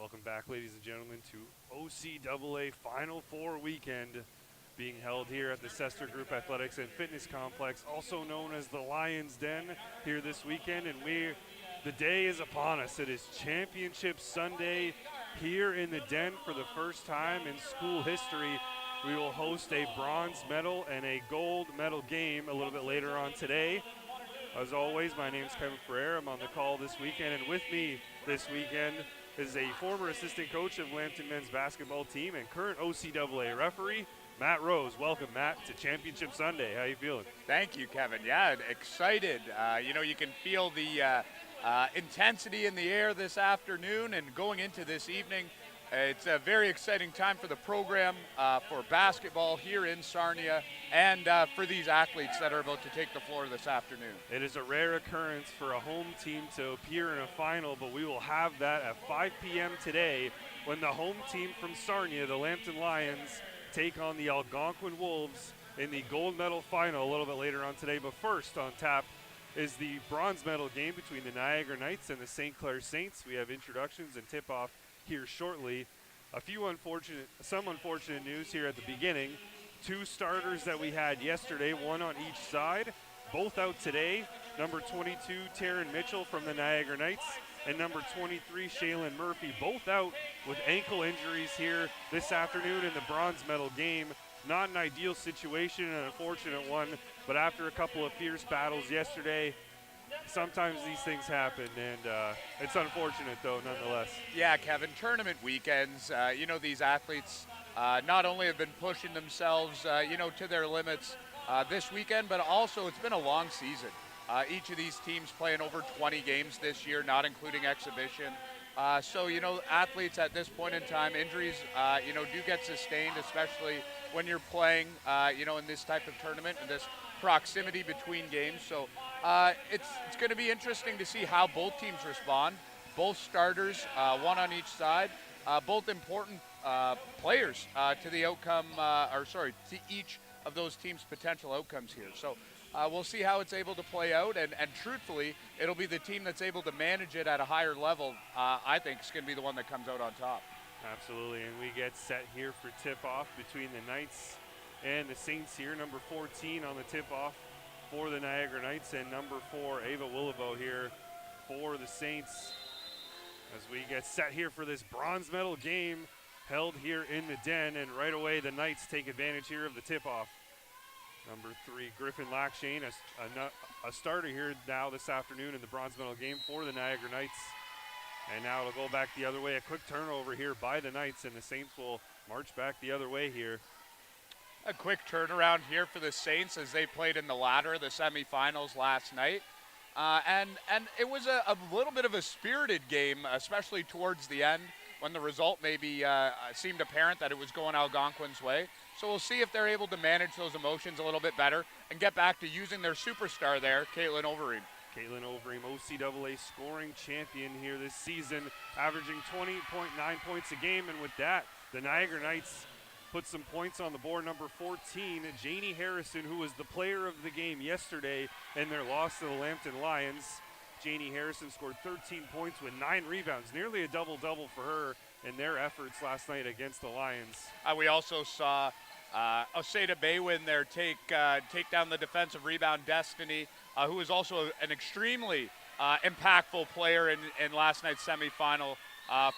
Welcome back, ladies and gentlemen, to OCAA Final Four weekend being held here at the Sester Group Athletics and Fitness Complex, also known as the Lions Den, here this weekend. And the day is upon us. It is Championship Sunday here in the Den for the first time in school history. We will host a bronze medal and a gold medal game a little bit later on today. As always, my name is Kevin Ferrer. I'm on the call this weekend, and with me this weekend is a former assistant coach of Lambton men's basketball team and current OCAA referee, Matt Rose. Welcome, Matt, to Championship Sunday. How you feeling? Thank you, Kevin. Yeah, excited. You can feel the intensity in the air this afternoon and going into this evening. It's a very exciting time for the program, for basketball here in Sarnia, and for these athletes that are about to take the floor this afternoon. It is a rare occurrence for a home team to appear in a final, but we will have that at 5 p.m. today when the home team from Sarnia, the Lambton Lions, take on the Algonquin Wolves in the gold medal final a little bit later on today. But first on tap is the bronze medal game between the Niagara Knights and the St. Clair Saints. We have introductions and tip-off here shortly. Some unfortunate news here at the beginning. Two starters that we had yesterday, one on each side, both out today. Number 22, Taryn Mitchell from the Niagara Knights, and number 23, Shaylin Murphy, both out with ankle injuries here this afternoon in the bronze medal game. Not an ideal situation, an unfortunate one, but after a couple of fierce battles yesterday, sometimes these things happen, and it's unfortunate, though, nonetheless. Yeah, Kevin, tournament weekends, these athletes not only have been pushing themselves, to their limits this weekend, but also it's been a long season. Each of these teams playing over 20 games this year, not including exhibition. So, athletes at this point in time, injuries, do get sustained, especially when you're playing, in this type of tournament and this proximity between games. So it's going to be interesting to see how both teams respond. Both starters, one on each side, both important players to the outcome, to each of those teams' potential outcomes here. So we'll see how it's able to play out, and truthfully, it'll be the team that's able to manage it at a higher level, I think, is going to be the one that comes out on top. Absolutely, and we get set here for tip-off between the Knights and the Saints here. Number 14 on the tip-off for the Niagara Knights, and number 4, Ava Willebo here for the Saints. As we get set here for this bronze medal game held here in the Den, and right away the Knights take advantage here of the tip-off. Number 3, Griffin Lackshane, a starter here now this afternoon in the bronze medal game for the Niagara Knights. And now it'll go back the other way. A quick turnover here by the Knights, and the Saints will march back the other way here. A quick turnaround here for the Saints as they played in the ladder, the semifinals last night. And it was a little bit of a spirited game, especially towards the end when the result maybe seemed apparent that it was going Algonquin's way. So we'll see if they're able to manage those emotions a little bit better and get back to using their superstar there, Caitlin Overeem. Caitlin Overeem, OCAA scoring champion here this season, averaging 20.9 points a game. And with that, the Niagara Knights put some points on the board. Number 14, Janie Harrison, who was the player of the game yesterday in their loss to the Lambton Lions. Janie Harrison scored 13 points with 9 rebounds, nearly a double-double for her in their efforts last night against the Lions. We also saw Oseda Baywin there take down the defensive rebound Destiny, who was also an extremely impactful player in last night's semifinal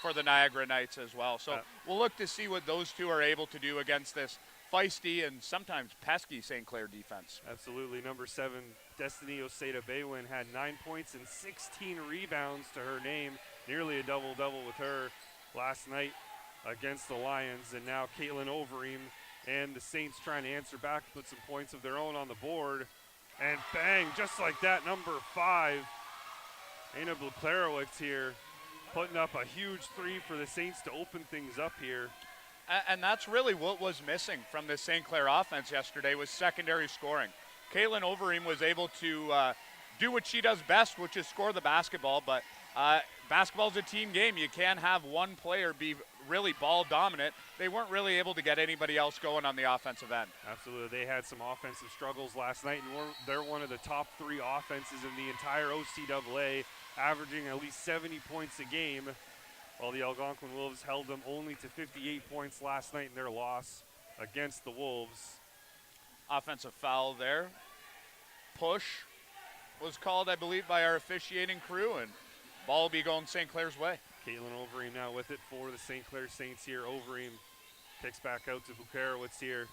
for the Niagara Knights as well. So we'll look to see what those two are able to do against this feisty and sometimes pesky St. Clair defense. Absolutely. Number 7, Destiny Oseda Baywin had 9 points and 16 rebounds to her name, nearly a double-double with her last night against the Lions. And now Caitlin Overeem and the Saints trying to answer back, put some points of their own on the board. And bang, just like that, number 5, Anna Buklarowicz here, putting up a huge 3 for the Saints to open things up here. And that's really what was missing from the St. Clair offense yesterday was secondary scoring. Caitlin Overeem was able to do what she does best, which is score the basketball, but basketball's a team game. You can't have one player be really ball dominant. They weren't really able to get anybody else going on the offensive end. Absolutely. They had some offensive struggles last night, and they're one of the top 3 offenses in the entire OCAA, averaging at least 70 points a game. while the Algonquin Wolves held them only to 58 points last night in their loss against the Wolves. Offensive foul there. Push was called, I believe, by our officiating crew, and ball will be going St. Clair's way. Caitlin Overeem now with it for the St. Clair Saints here. Overeem kicks back out to Bukarowicz here.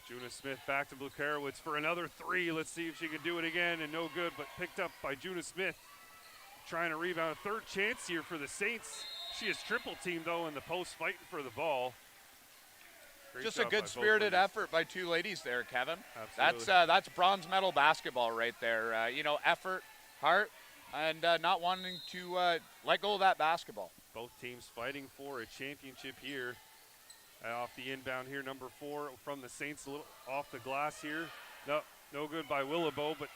Juna Smith back to Bukarowicz for another three. Let's see if she can do it again, and no good, but picked up by Juna Smith. Trying to rebound. A third chance here for the Saints. She is triple teamed, though, in the post, fighting for the ball. Great Just a job good by both spirited ladies. effort by two ladies there, Kevin. Absolutely. That's bronze medal basketball right there. Effort, heart, and not wanting to let go of that basketball. Both teams fighting for a championship here. Off the inbound here, number 4 from the Saints, a little off the glass here. No good by Willabo, but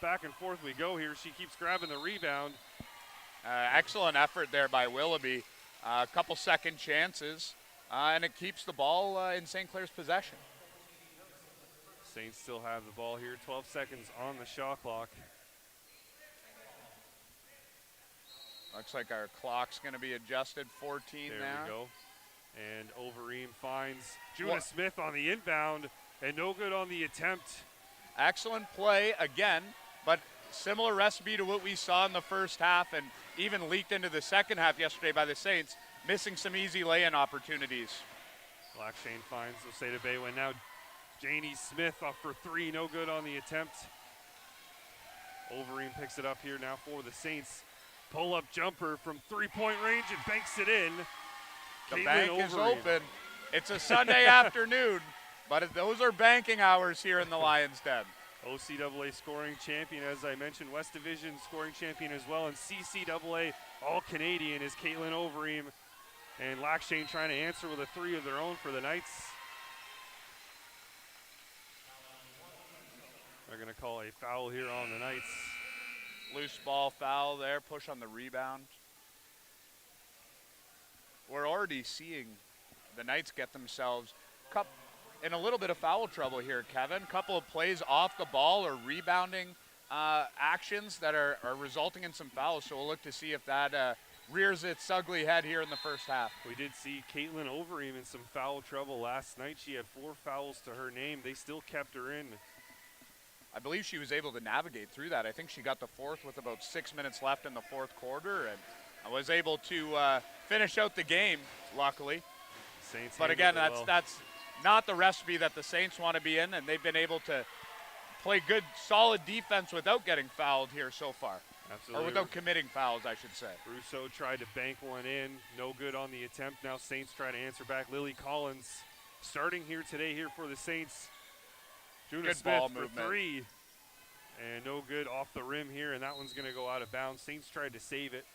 back and forth we go here. She keeps grabbing the rebound. Excellent effort there by Willoughby. A couple second chances, and it keeps the ball in St. Clair's possession. Saints still have the ball here. 12 seconds on the shot clock. Looks like our clock's going to be adjusted. 14 there now. We go. And Overeem finds Juna Smith on the inbound, and no good on the attempt. Excellent play again, but similar recipe to what we saw in the first half and even leaked into the second half yesterday by the Saints, missing some easy lay-in opportunities. Blackshane finds Oseda Baywin. Now Janie Smith off for 3, no good on the attempt. Overeem picks it up here now for the Saints. Pull-up jumper from 3-point range and banks it in. The Caitlin bank is Overeem. open. It's a Sunday afternoon, but those are banking hours here in the Lions' Den. OCAA scoring champion, as I mentioned, West Division scoring champion as well, and CCAA All-Canadian is Caitlin Overeem. And Lackshane trying to answer with a 3 of their own for the Knights. They're going to call a foul here on the Knights. Loose ball foul there, push on the rebound. We're already seeing the Knights get themselves in a little bit of foul trouble here, Kevin. Couple of plays off the ball or rebounding actions that are resulting in some fouls, so we'll look to see if that rears its ugly head here in the first half. We did see Caitlin Overeem in some foul trouble last night. She had 4 fouls to her name. They still kept her in. I believe she was able to navigate through that. I think she got the 4th with about 6 minutes left in the 4th quarter, and I was able to finish out the game, luckily. Saints but again, that's not the recipe that the Saints want to be in, and they've been able to play good, solid defense without getting fouled here so far. Absolutely. Or without committing fouls, I should say. Russo tried to bank one in. No good on the attempt. Now Saints try to answer back. Lily Collins starting here today here for the Saints. Juna Good Smith ball for movement. 3. And no good off the rim here, and that one's going to go out of bounds. Saints tried to save it.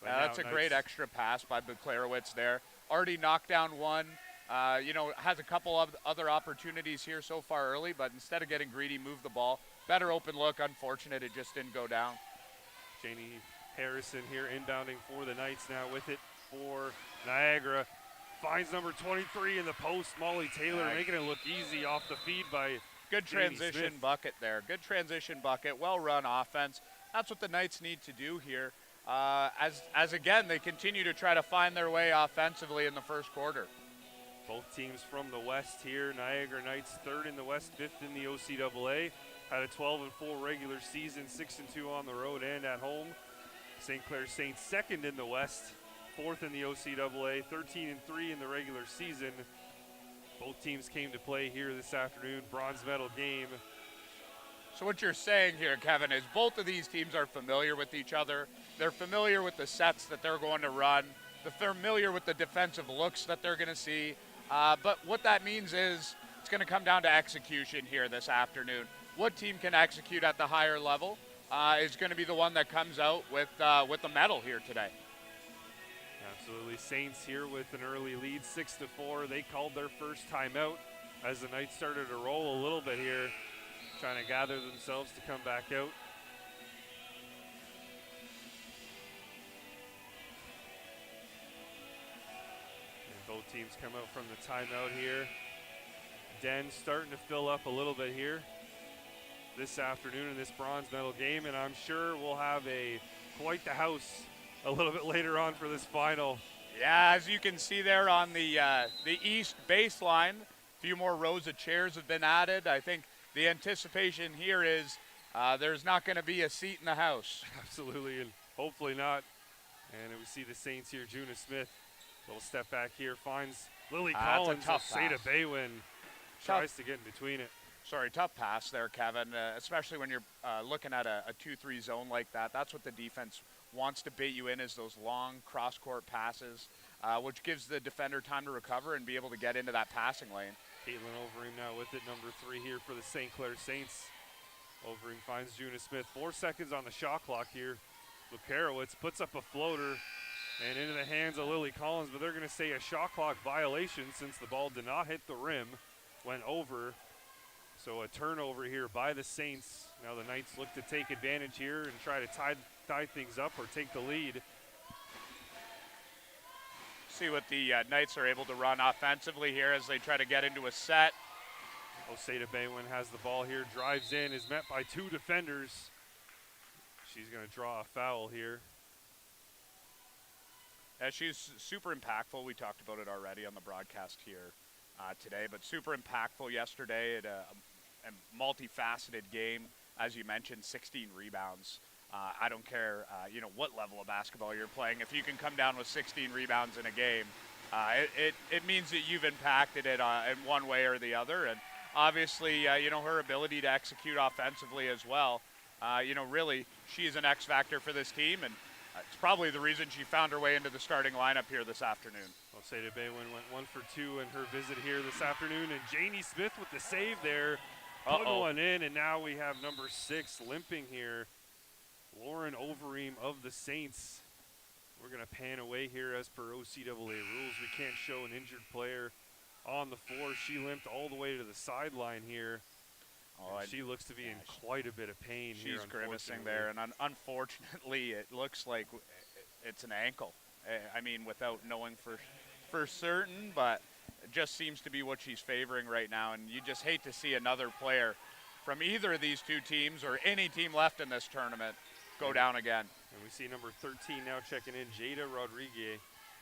That's a great extra pass by Bukarowicz there. Already knocked down one. Has a couple of other opportunities here so far early, but instead of getting greedy, moved the ball. Better open look. Unfortunate, it just didn't go down. Janie Harrison here inbounding for the Knights now with it for Niagara. Finds number 23 in the post, Molly Taylor, making it look easy off the feed by Good transition bucket there. Good transition bucket. Well-run offense. That's what the Knights need to do here. As again, they continue to try to find their way offensively in the first quarter. Both teams from the West here. Niagara Knights 3rd in the West, 5th in the OCAA. Had a 12-4 regular season, 6-2 on the road and at home. St. Clair Saints 2nd in the West, 4th in the OCAA, 13-3 in the regular season. Both teams came to play here this afternoon, bronze medal game. So what you're saying here, Kevin, is both of these teams are familiar with each other. They're familiar with the sets that they're going to run. They're familiar with the defensive looks that they're going to see. But what that means is it's going to come down to execution here this afternoon. What team can execute at the higher level is going to be the one that comes out with the medal here today. Absolutely. Saints here with an early lead, 6-4. They called their first timeout as the Knights started to roll a little bit here, trying to gather themselves to come back out. And both teams come out from the timeout here. Den starting to fill up a little bit here this afternoon in this bronze medal game, and I'm sure we'll have quite the house a little bit later on for this final. Yeah, as you can see there on the east baseline, a few more rows of chairs have been added. I think the anticipation here is there's not going to be a seat in the house. Absolutely, and hopefully not. And we see the Saints here. Juna Smith, little step back here, finds Lily Collins. Seda Baywin tries to get in between it. Sorry, tough pass there, Kevin, especially when you're looking at a 2-3 zone like that. That's what the defense wants to bait you in, is those long cross-court passes, which gives the defender time to recover and be able to get into that passing lane. Caitlin Overeem now with it, number 3 here for the St. Clair Saints. Overeem finds Juna Smith. 4 seconds on the shot clock here. Lukarowicz puts up a floater and into the hands of Lily Collins, but they're going to say a shot clock violation since the ball did not hit the rim, went over. So a turnover here by the Saints. Now the Knights look to take advantage here and try to tie things up or take the lead. See what the Knights are able to run offensively here as they try to get into a set. Oseda Baywin has the ball here, drives in, is met by 2 defenders. She's going to draw a foul here. She's super impactful. We talked about it already on the broadcast here today, but super impactful yesterday at a multifaceted game. As you mentioned, 16 rebounds. I don't care, what level of basketball you're playing. If you can come down with 16 rebounds in a game, it means that you've impacted it in one way or the other. And obviously, her ability to execute offensively as well. Really, she's an X factor for this team, and it's probably the reason she found her way into the starting lineup here this afternoon. Oseda Baywin went 1 for 2 in her visit here this afternoon, and Janie Smith with the save there. Putting one in, and now we have number 6 limping here. Lauren Overeem of the Saints. We're going to pan away here as per OCAA rules. We can't show an injured player on the floor. She limped all the way to the sideline here. She looks to be in quite a bit of pain here. She's grimacing there, and unfortunately it looks like it's an ankle. I mean, without knowing for certain, but it just seems to be what she's favoring right now, and you just hate to see another player from either of these 2 teams or any team left in this tournament go down again. And we see number 13 now checking in, Jada Rodriguez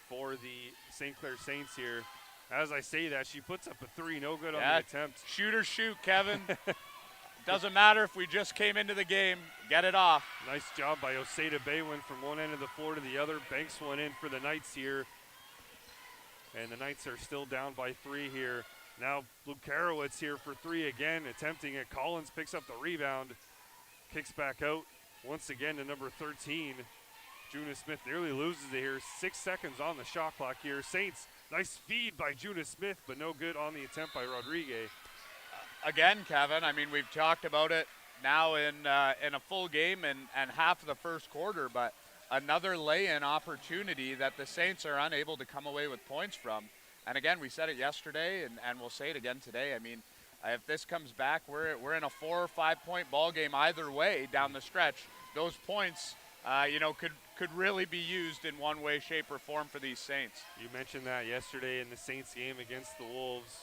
for the St. Clair Saints here. As I say that, she puts up a 3, no good on the attempt. Shoot or shoot, Kevin. Doesn't matter if we just came into the game, get it off. Nice job by Oseda Baywin from one end of the floor to the other. Banks one in for the Knights here. And the Knights are still down by 3 here. Now Lukarowicz here for 3 again, attempting it. Collins picks up the rebound, kicks back out once again to number 13. Juna Smith nearly loses it here. 6 seconds on the shot clock here. Saints, nice feed by Juna Smith, but no good on the attempt by Rodriguez. Again, Kevin, I mean, we've talked about it now in a full game and half of the first quarter, but another lay-in opportunity that the Saints are unable to come away with points from. And again, we said it yesterday, and we'll say it again today. I mean, if this comes back, we're in a 4 or 5 point ball game either way down the stretch. Those points, could really be used in one way, shape, or form for these Saints. You mentioned that yesterday in the Saints game against the Wolves.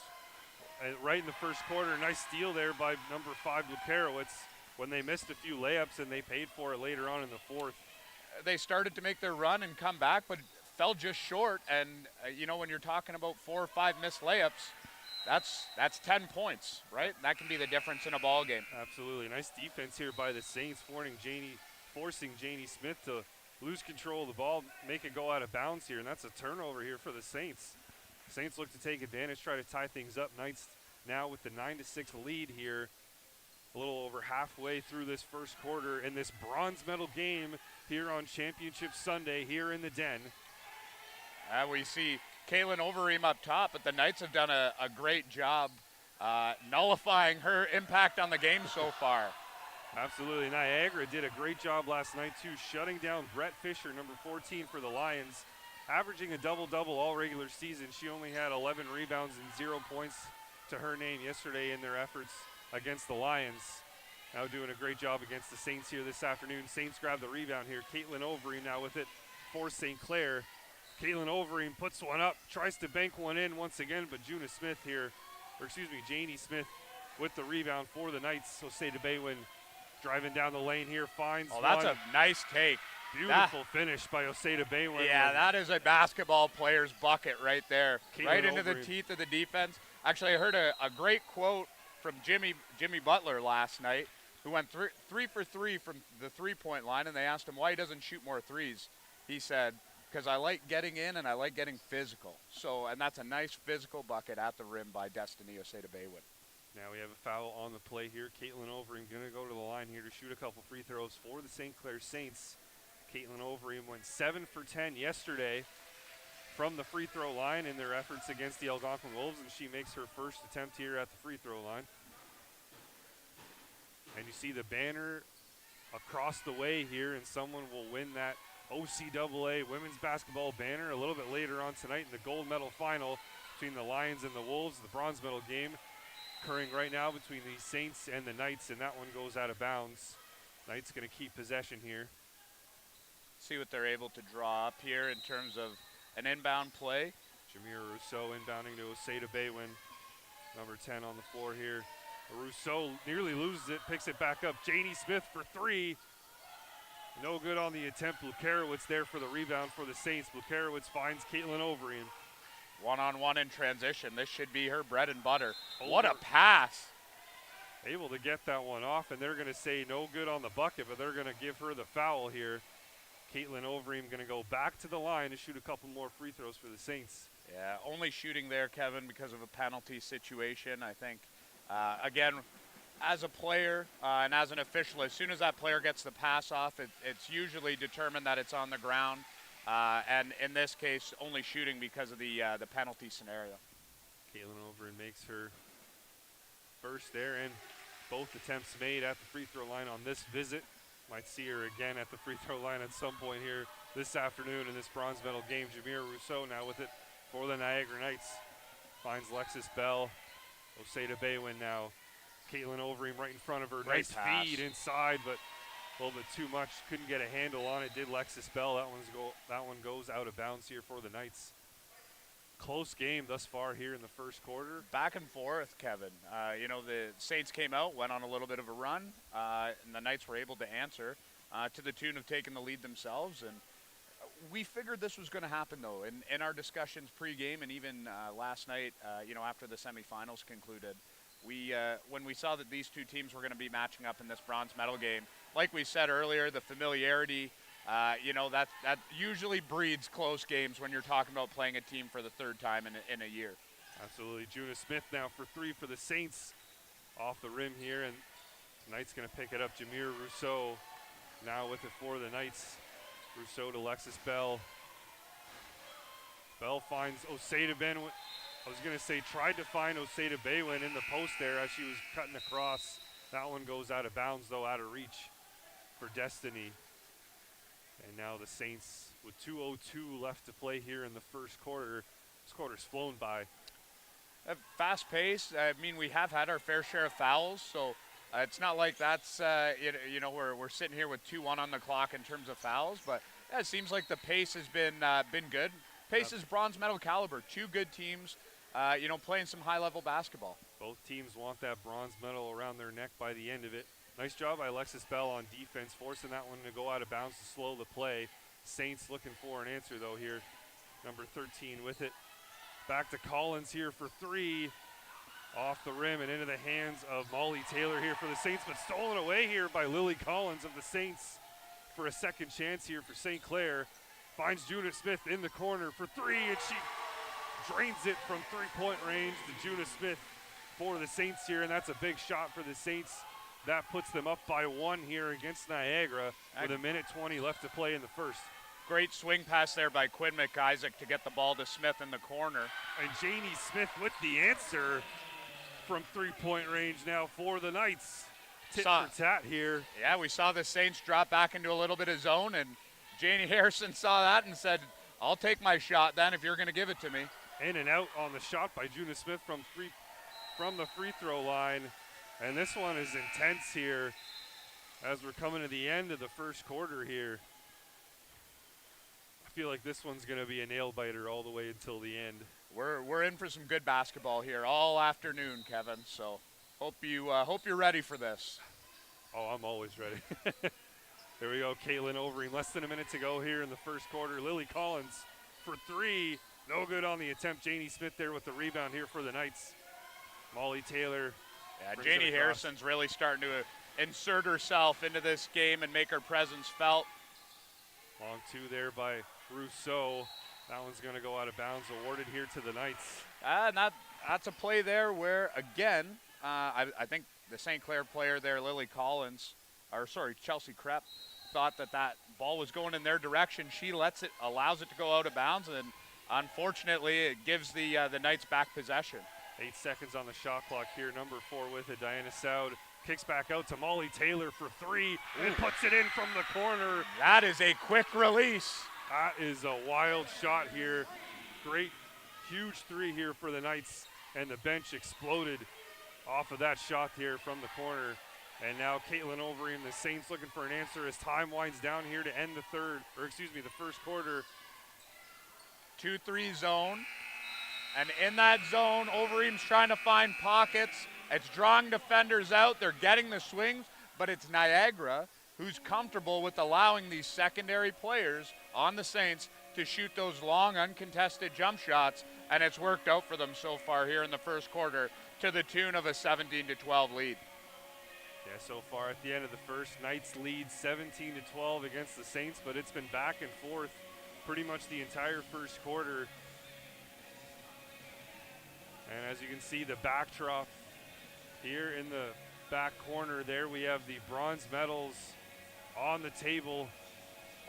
Right in the first quarter, nice steal there by number 5, Lukarowicz, when they missed a few layups and they paid for it later on in the 4th. They started to make their run and come back, but fell just short. And, when you're talking about 4 or 5 missed layups, that's 10 points, right? That can be the difference in a ball game. Absolutely. Nice defense here by the Saints, forcing Janie Smith to lose control of the ball, make it go out of bounds here, and that's a turnover here for the Saints. Saints look to take advantage, try to tie things up. Knights now with the 9-6 lead here, a little over halfway through this first quarter in this bronze medal game here on Championship Sunday here in the Den. We see Kaylin Overeem up top, but the Knights have done a great job nullifying her impact on the game so far. Absolutely. Niagara did a great job last night, too, shutting down Brett Fisher, number 14 for the Lions, averaging a double-double all regular season. She only had 11 rebounds and 0 points to her name yesterday in their efforts against the Lions. Now doing a great job against the Saints here this afternoon. Saints grab the rebound here. Caitlin Overeem now with it for St. Clair. Caitlin Overeem puts one up, tries to bank one in once again, but Janie Smith with the rebound for the Knights. So Oseda Baywin driving down the lane here, finds that's one. a nice take. Beautiful finish by Oseda Baywin. Yeah, that is a basketball player's bucket right there. Caitlin right into the Overeem. teeth of the defense. Actually, I heard a great quote from Jimmy Butler last night, who went 3 for 3 from the three-point line, and they asked him why he doesn't shoot more threes. He said, because I like getting in and I like getting physical. So, and that's a nice physical bucket at the rim by Destiny Oseda Baywin. Now we have a foul on the play here. Caitlin Overeem going to go to the line here to shoot a couple free throws for the St. Clair Saints. Caitlin Overeem went 7 for 10 yesterday from the free throw line in their efforts against the Algonquin Wolves, and she makes her first attempt here at the free throw line. And you see the banner across the way here, and someone will win that OCAA women's basketball banner a little bit later on tonight in the gold medal final between the Lions and the Wolves. The bronze medal game occurring right now between the Saints and the Knights, and that one goes out of bounds. Knights going to keep possession here. See what they're able to draw up here in terms of an inbound play. Jamira Rousseau inbounding to Oseda Baywin, number 10 on the floor here. Rousseau nearly loses it, picks it back up. Janie Smith for 3. No good on the attempt. Lukarowicz there for the rebound for the Saints. Lukarowicz finds Caitlin Overeem. One-on-one in transition. This should be her bread and butter. What a pass. Able to get that one off, and they're going to say no good on the bucket, but they're going to give her the foul here. Caitlin Overeem going to go back to the line to shoot a couple more free throws for the Saints. Yeah, only shooting there, Kevin, because of a penalty situation. I think, again, as a player and as an official, as soon as that player gets the pass off, it's usually determined that it's on the ground. And in this case, only shooting because of the penalty scenario. Caitlin Overeem makes her first there, and both attempts made at the free throw line on this visit. Might see her again at the free throw line at some point here this afternoon in this bronze medal game. Jamira Rousseau now with it for the Niagara Knights. Finds Lexis Bell. Oseda Baywin now. Caitlin Overeem right in front of her. Great nice pass. feed inside, but a little bit too much. Couldn't get a handle on it. Did Lexis Bell. That one goes out of bounds here for the Knights. Close game thus far here in the first quarter. Back and forth, Kevin. The Saints came out, went on a little bit of a run, and the Knights were able to answer to the tune of taking the lead themselves. And we figured this was going to happen, though. In our discussions pregame and even last night, after the semifinals concluded, when we saw that these two teams were going to be matching up in this bronze medal game, like we said earlier, the familiarity, that usually breeds close games when you're talking about playing a team for the third time in a year. Absolutely. Juna Smith now for 3 for the Saints off the rim here, and Knights going to pick it up. Jamira Rousseau now with it for the Knights. Rousseau to Lexis Bell. Bell finds Oseda Baywin. I was going to say tried to find Oseda Baywin in the post there as she was cutting across. That one goes out of bounds, though, out of reach for Destiny. And now the Saints with 2:02 left to play here in the first quarter. This quarter's flown by. Fast pace. I mean, we have had our fair share of fouls, so it's not like that's we're sitting here with 2-1 on the clock in terms of fouls. But yeah, it seems like the pace has been good. Pace is bronze medal caliber. Two good teams, playing some high-level basketball. Both teams want that bronze medal around their neck by the end of it. Nice job by Alexis Bell on defense, forcing that one to go out of bounds to slow the play. Saints looking for an answer, though, here. Number 13 with it. Back to Collins here for 3. Off the rim and into the hands of Molly Taylor here for the Saints, but stolen away here by Lily Collins of the Saints for a second chance here for St. Clair. Finds Juna Smith in the corner for 3, and she drains it from three-point range to Juna Smith for the Saints here, and that's a big shot for the Saints. That puts them up by 1 here against Niagara with 1:20 left to play in the first. Great swing pass there by Quinn McIsaac to get the ball to Smith in the corner. And Janie Smith with the answer from three-point range now for the Knights. Tit for tat here. Yeah, we saw the Saints drop back into a little bit of zone, and Janie Harrison saw that and said, I'll take my shot then if you're going to give it to me. In and out on the shot by Juna Smith from the free throw line. And this one is intense here as we're coming to the end of the first quarter here. I feel like this one's going to be a nail-biter all the way until the end. We're in for some good basketball here all afternoon, Kevin. So hope you're ready for this. Oh, I'm always ready. There we go, Caitlin Overeem. Less than a minute to go here in the first quarter. Lily Collins for three. No good on the attempt. Janie Smith there with the rebound here for the Knights. Molly Taylor. Yeah, Janie Harrison's really starting to insert herself into this game and make her presence felt. Long two there by Rousseau. That one's going to go out of bounds, awarded here to the Knights. That's a play there where, again, I think the St. Clair player there, Lily Collins, Chelsea Krepp, thought that ball was going in their direction. She allows it to go out of bounds, and unfortunately it gives the Knights back possession. 8 seconds on the shot clock here. Number 4 with it, Diana Soud. Kicks back out to Molly Taylor for three and puts it in from the corner. That is a quick release. That is a wild shot here. Great, huge three here for the Knights, and the bench exploded off of that shot here from the corner. And now Caitlin Overeem, the Saints, looking for an answer as time winds down here to end the first quarter. 2-3 zone. And in that zone, Overeem's trying to find pockets. It's drawing defenders out. They're getting the swings, but it's Niagara who's comfortable with allowing these secondary players on the Saints to shoot those long, uncontested jump shots, and it's worked out for them so far here in the first quarter to the tune of a 17-12 lead. Yeah, so far at the end of the first, Knights lead 17-12 against the Saints, but it's been back and forth pretty much the entire first quarter. And as you can see, the backdrop here in the back corner there, we have the bronze medals on the table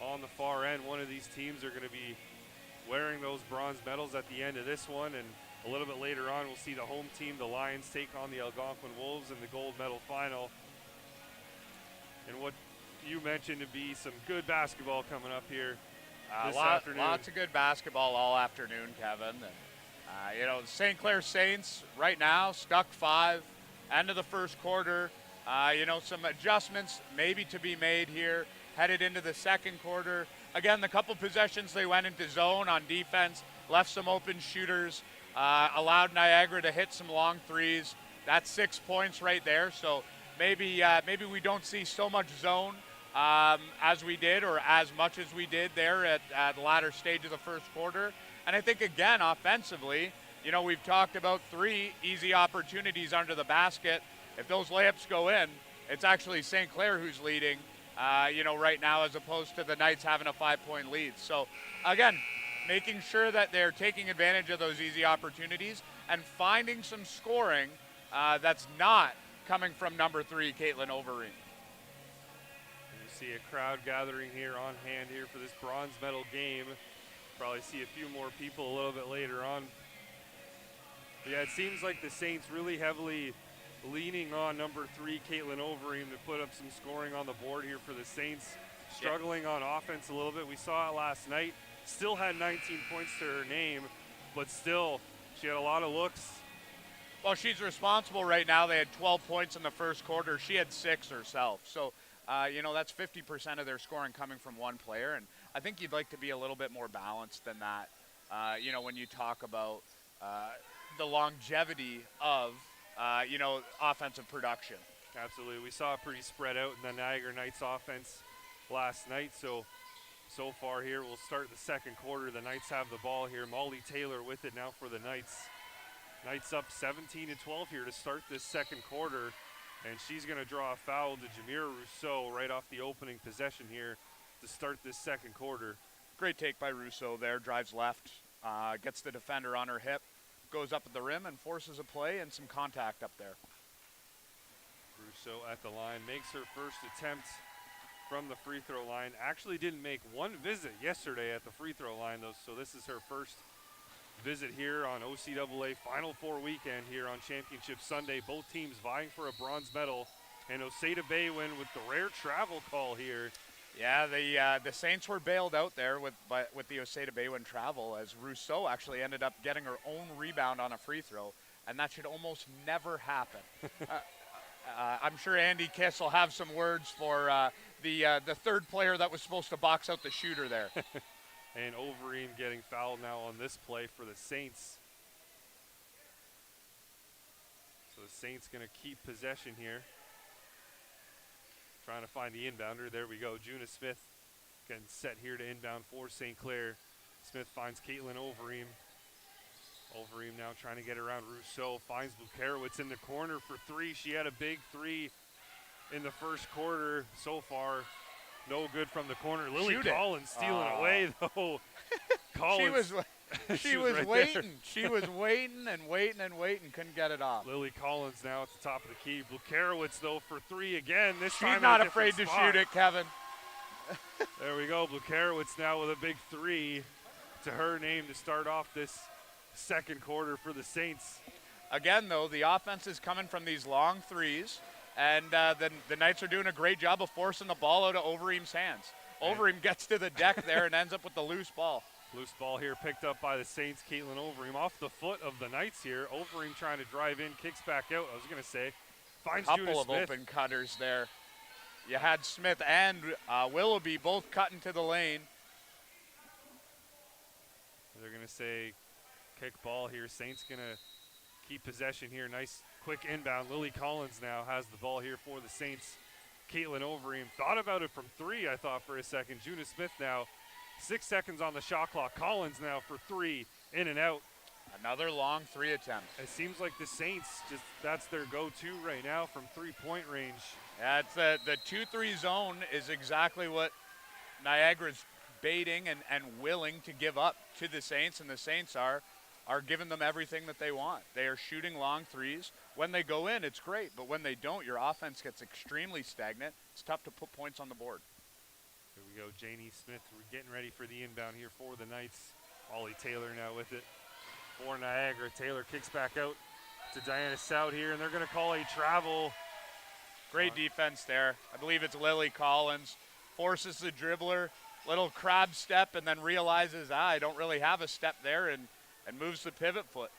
on the far end. One of these teams are going to be wearing those bronze medals at the end of this one, and a little bit later on we'll see the home team, the Lions, take on the Algonquin Wolves in the gold medal final. And what you mentioned to be some good basketball coming up here this afternoon. Lots of good basketball all afternoon, Kevin. And, the St. Clair Saints right now stuck 5, end of the first quarter. Some adjustments maybe to be made here, headed into the second quarter. Again, the couple possessions they went into zone on defense, left some open shooters, allowed Niagara to hit some long threes. That's 6 points right there. So maybe we don't see so much zone as we did, or as much as we did there at the latter stage of the first quarter. And I think, again, offensively, we've talked about 3 easy opportunities under the basket. If those layups go in, it's actually St. Clair who's leading, right now, as opposed to the Knights having a 5-point lead. So, again, making sure that they're taking advantage of those easy opportunities and finding some scoring that's not coming from number 3, Caitlin Overeem. You see a crowd gathering here on hand here for this bronze medal game. Probably see a few more people a little bit later on. Yeah, it seems like the Saints really heavily leaning on number 3, Caitlin Overeem, to put up some scoring on the board here for the Saints. Struggling on offense a little bit. We saw it last night. Still had 19 points to her name, but still, she had a lot of looks. Well, she's responsible right now. They had 12 points in the first quarter. She had 6 herself. So, that's 50% of their scoring coming from one player. And I think you'd like to be a little bit more balanced than that, when you talk about the longevity of, offensive production. Absolutely. We saw it pretty spread out in the Niagara Knights offense last night. So far here, we'll start the second quarter. The Knights have the ball here. Molly Taylor with it now for the Knights. Knights up 17-12 here to start this second quarter. And she's going to draw a foul to Jamira Rousseau right off the opening possession here to start this second quarter. Great take by Rousseau there. Drives left, gets the defender on her hip, goes up at the rim and forces a play and some contact up there. Rousseau at the line, makes her first attempt from the free throw line. Actually didn't make one visit yesterday at the free throw line, though, so this is her first visit here on OCAA Final Four weekend here on Championship Sunday. Both teams vying for a bronze medal, and Osada Bay win with the rare travel call here. Yeah, the Saints were bailed out there with the Osada Baywin travel, as Rousseau actually ended up getting her own rebound on a free throw, and that should almost never happen. I'm sure Andy Kiss will have some words for the third player that was supposed to box out the shooter there. And Overeem getting fouled now on this play for the Saints. So the Saints going to keep possession here. Trying to find the inbounder. There we go. Juna Smith getting set here to inbound for St. Clair. Smith finds Caitlin Overeem. Overeem now trying to get around Rousseau. Finds Bukarowicz in the corner for three. She had a big three in the first quarter so far. No good from the corner. Lily Collins stealing away, though. Collins. She was right waiting. there. She was waiting and waiting and waiting. Couldn't get it off. Lily Collins now at the top of the key. Bukarowicz, though, for three again. She's not afraid to shoot it, Kevin. There we go. Bukarowicz now with a big three to her name to start off this second quarter for the Saints. Again, though, the offense is coming from these long threes, and the Knights are doing a great job of forcing the ball out of Overeem's hands. Overeem gets to the deck there and ends up with the loose ball. Loose ball here picked up by the Saints. Caitlin Overeem off the foot of the Knights here. Overeem trying to drive in, kicks back out. I was going to say, finds Juna Couple of Smith. open cutters there. You had Smith and Willoughby both cutting to the lane. They're going to say kick ball here. Saints going to keep possession here. Nice quick inbound. Lily Collins now has the ball here for the Saints. Caitlin Overeem thought about it from three, I thought, for a second. Juna Smith now 6 seconds on the shot clock. Collins now for three, in and out. Another long three attempt. It seems like the Saints, that's their go-to right now from three-point range. Yeah, it's the 2-3 zone is exactly what Niagara's baiting and willing to give up to the Saints, and the Saints are giving them everything that they want. They are shooting long threes. When they go in, it's great, but when they don't, your offense gets extremely stagnant. It's tough to put points on the board. Here we go, Janie Smith. We're getting ready for the inbound here for the Knights. Ollie Taylor now with it for Niagara. Taylor kicks back out to Diana Sout here, and they're going to call a travel. Great defense there. I believe it's Lily Collins. Forces the dribbler, little crab step, and then realizes, I don't really have a step there, and moves the pivot foot.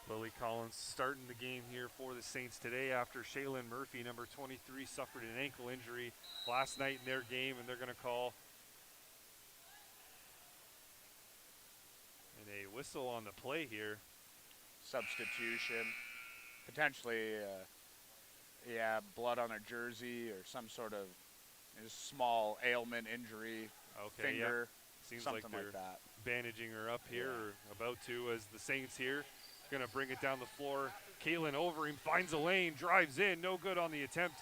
Lily Collins starting the game here for the Saints today after Shaylin Murphy, number 23, suffered an ankle injury last night in their game, and they're going to call and a whistle on the play here. Substitution, potentially, blood on a jersey or some sort of small ailment injury, finger, Seems something like they're that. bandaging her up here, or about to, as the Saints here going to bring it down the floor. Caitlin Overeem finds a lane, drives in, no good on the attempt.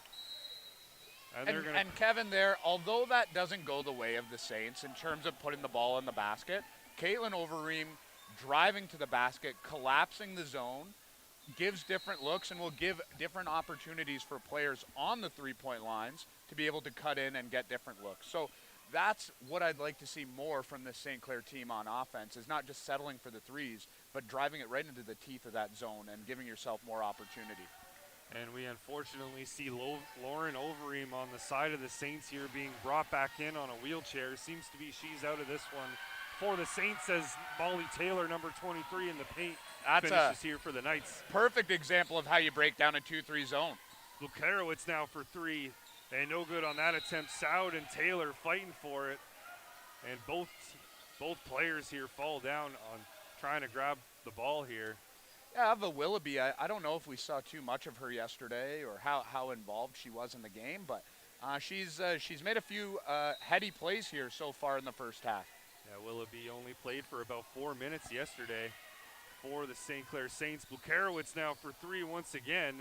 And Kevin there, although that doesn't go the way of the Saints in terms of putting the ball in the basket, Caitlin Overeem driving to the basket, collapsing the zone, gives different looks and will give different opportunities for players on the three-point lines to be able to cut in and get different looks. So that's what I'd like to see more from this St. Clair team on offense, is not just settling for the threes, but driving it right into the teeth of that zone and giving yourself more opportunity. And we unfortunately see Lauren Overeem on the side of the Saints here being brought back in on a wheelchair. Seems to be she's out of this one for the Saints, as Molly Taylor, number 23 in the paint, finishes here for the Knights. Perfect example of how you break down a 2-3 zone. Bukarowicz now for three, and no good on that attempt. Soud and Taylor fighting for it, and both players here fall down on trying to grab the ball here. Yeah, the Willoughby, I don't know if we saw too much of her yesterday or how involved she was in the game, but she's made a few heady plays here so far in the first half. Yeah, Willoughby only played for about 4 minutes yesterday for the St. Clair Saints. Bukarowicz now for three once again,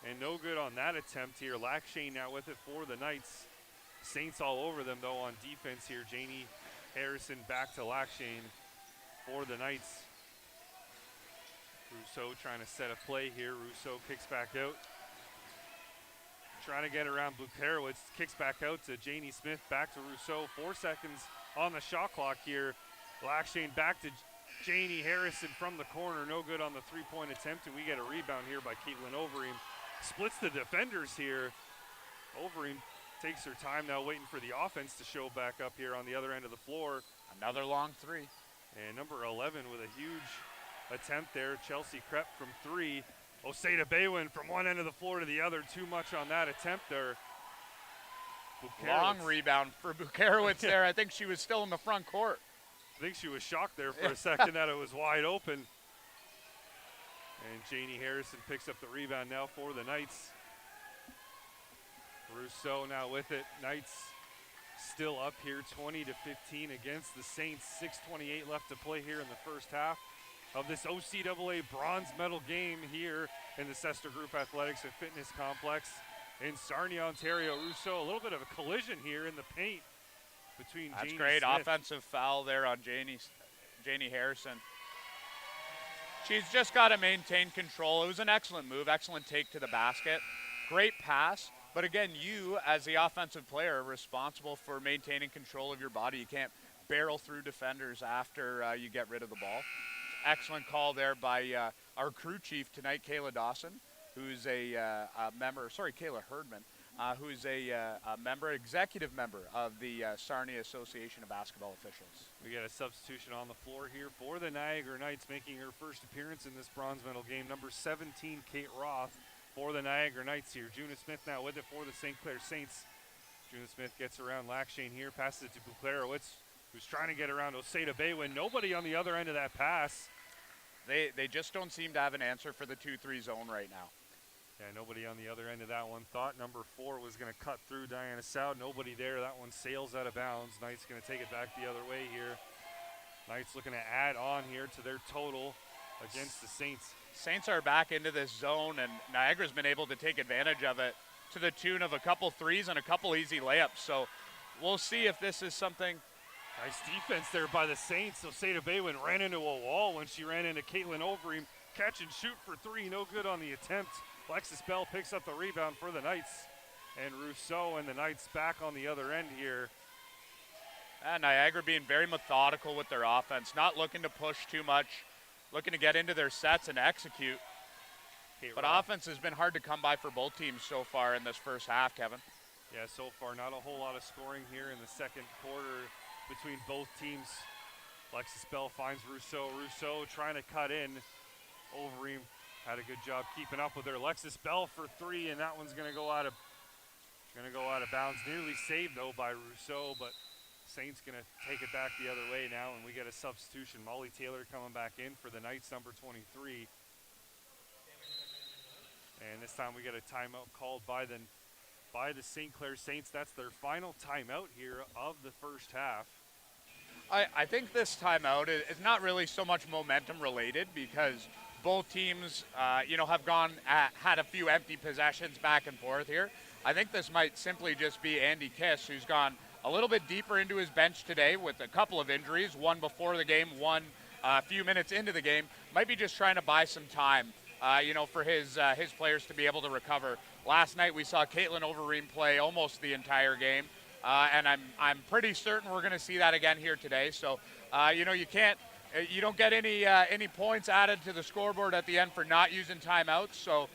and no good on that attempt here. Lackshane now with it for the Knights. Saints all over them, though, on defense here. Janie Harrison back to Lackshane for the Knights. Rousseau trying to set a play here. Rousseau kicks back out. Trying to get around Bukarowicz. Kicks back out to Janie Smith. Back to Rousseau. 4 seconds on the shot clock here. Lackshane back to Janie Harrison from the corner. No good on the three-point attempt, and we get a rebound here by Caitlin Overeem. Splits the defenders here. Overeem takes her time now, waiting for the offense to show back up here on the other end of the floor. Another long three. And number 11 with a huge attempt there. Chelsea Krepp from three. Oseda Baywin from one end of the floor to the other. Too much on that attempt there. Long rebound for Bukarowicz there. I think she was still in the front court. I think she was shocked there for a second that it was wide open. And Janie Harrison picks up the rebound now for the Knights. Rousseau now with it. Knights still up here 20-15 against the Saints. 6:28 left to play here in the first half of this OCAA bronze medal game here in the Sester Group Athletics and Fitness Complex in Sarnia, Ontario. Rousseau, a little bit of a collision here in the paint between That's Janie great. Smith. Offensive foul there on Janie Harrison. She's just got to maintain control. It was an excellent move, excellent take to the basket. Great pass. But again, you as the offensive player are responsible for maintaining control of your body. You can't barrel through defenders after you get rid of the ball. Excellent call there by our crew chief tonight, Kayla Dawson, who's a member, Kayla Herdman, who's a executive member of the Sarnia Association of Basketball Officials. We got a substitution on the floor here for the Niagara Knights, making her first appearance in this bronze medal game. Number 17, Kate Roth, for the Niagara Knights here. Juna Smith now with it for the St. Clair Saints. Juna Smith gets around Lackshane here, passes it to Buklarowicz, who's trying to get around Oseda Baywin. Nobody on the other end of that pass. They just don't seem to have an answer for the 2-3 zone right now. Yeah, nobody on the other end of that one. Thought number 4 was going to cut through Diana Sow. Nobody there. That one sails out of bounds. Knights going to take it back the other way here. Knights looking to add on here to their total against the Saints. Saints are back into this zone, and Niagara's been able to take advantage of it to the tune of a couple threes and a couple easy layups. So we'll see if this is something. Nice defense there by the Saints. Oseda Baywin ran into a wall when she ran into Caitlin Overeem. Catch and shoot for 3, no good on the attempt. Alexis Bell picks up the rebound for the Knights. And Rousseau and the Knights back on the other end here. Niagara being very methodical with their offense, not looking to push too much, looking to get into their sets and execute. But offense has been hard to come by for both teams so far in this first half, Kevin. Yeah, so far not a whole lot of scoring here in the second quarter between both teams. Alexis Bell finds Rousseau. Rousseau trying to cut in. Overeem had a good job keeping up with her. Alexis Bell for 3, and that one's going to go out of bounds. Nearly saved though by Rousseau, but Saints going to take it back the other way now, and we get a substitution. Molly Taylor coming back in for the Knights, number 23. And this time we get a timeout called by the St. Clair Saints. That's their final timeout here of the first half. I think this timeout is not really so much momentum related because both teams, have had a few empty possessions back and forth here. I think this might simply just be Andy Kiss, who's gone a little bit deeper into his bench today with a couple of injuries, one before the game, one a few minutes into the game. Might be just trying to buy some time, for his players to be able to recover. Last night we saw Caitlin Overeem play almost the entire game, and I'm pretty certain we're going to see that again here today. So, you don't get any points added to the scoreboard at the end for not using timeouts. So,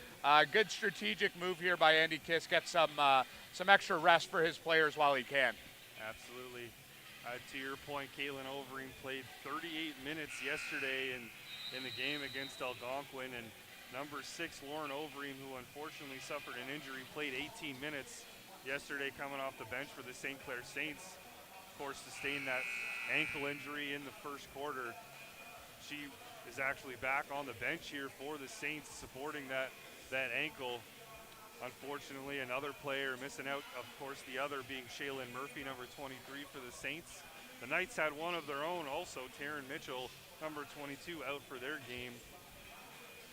good strategic move here by Andy Kiss. Get some extra rest for his players while he can. Absolutely. To your point, Caitlin Overeem played 38 minutes yesterday in the game against Algonquin, and number 6, Lauren Overeem, who unfortunately suffered an injury, played 18 minutes yesterday coming off the bench for the St. Clair Saints. Of course, sustained that ankle injury in the first quarter. She is actually back on the bench here for the Saints, supporting that ankle. Unfortunately, another player missing out, of course, the other being Shaylin Murphy, number 23 for the Saints. The Knights had one of their own also, Taryn Mitchell, number 22, out for their game.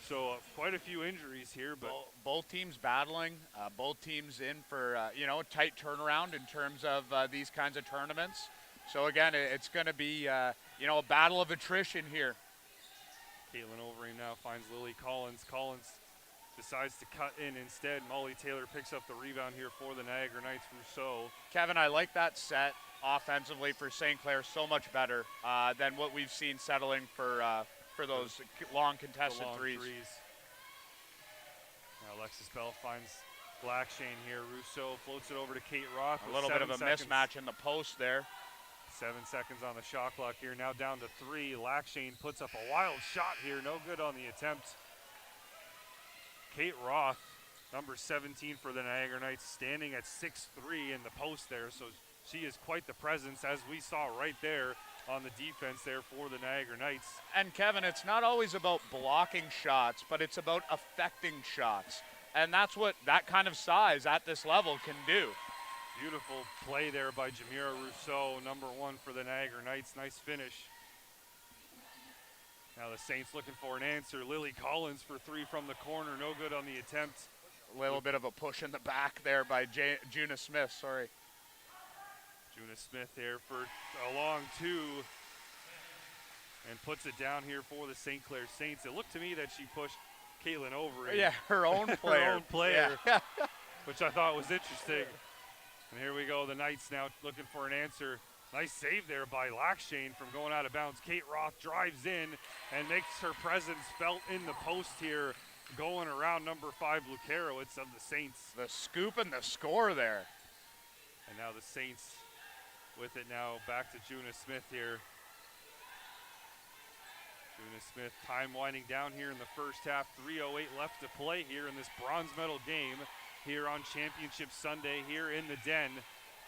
So quite a few injuries here. But both teams battling, both teams in for, a tight turnaround in terms of these kinds of tournaments. So again, it's going to be, a battle of attrition here. Caitlin Overeem now finds Lily Collins. Collins decides to cut in instead. Molly Taylor picks up the rebound here for the Niagara Knights. Rousseau. Kevin, I like that set offensively for St. Clair so much better than what we've seen settling for those long contested threes. Now Alexis Bell finds Blackshane here. Rousseau floats it over to Kate Roth. A little bit of a mismatch in the post there. 7 seconds on the shot clock here. Now down to 3. Lackshane puts up a wild shot here. No good on the attempt. Kate Roth, number 17 for the Niagara Knights, standing at 6'3" in the post there. So she is quite the presence, as we saw right there on the defense there for the Niagara Knights. And Kevin, it's not always about blocking shots, but it's about affecting shots. and that's what that kind of size at this level can do. Beautiful play there by Jamira Rousseau, number 1 for the Niagara Knights. Nice finish. Now the Saints looking for an answer. Lily Collins for 3 from the corner. No good on the attempt. A little bit of a push in the back there by Juna Smith, sorry. Juna Smith here for a long 2. And puts it down here for the St. Clair Saints. It looked to me that she pushed Caitlin over. Yeah, her own player. Her own player, yeah. which I thought was interesting. And here we go, the Knights now looking for an answer. Nice save there by Lackshane from going out of bounds. Kate Roth drives in and makes her presence felt in the post here, going around number 5, Lukarowicz of the Saints. The scoop and the score there. And now the Saints with it now back to Juna Smith here. Juna Smith, time winding down here in the first half. 3:08 left to play here in this bronze medal game here on Championship Sunday here in the Den.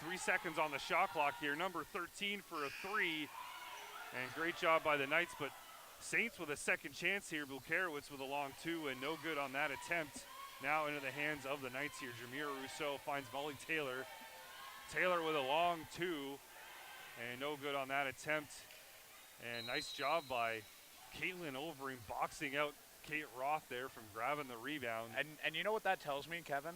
3 seconds on the shot clock here. Number 13 for a 3. And great job by the Knights, but Saints with a second chance here. Lukarowicz with a long 2 and no good on that attempt. Now into the hands of the Knights here. Jamira Rousseau finds Molly Taylor. Taylor with a long 2 and no good on that attempt. And nice job by Caitlin Overing boxing out Kate Roth there from grabbing the rebound. And you know what that tells me, Kevin?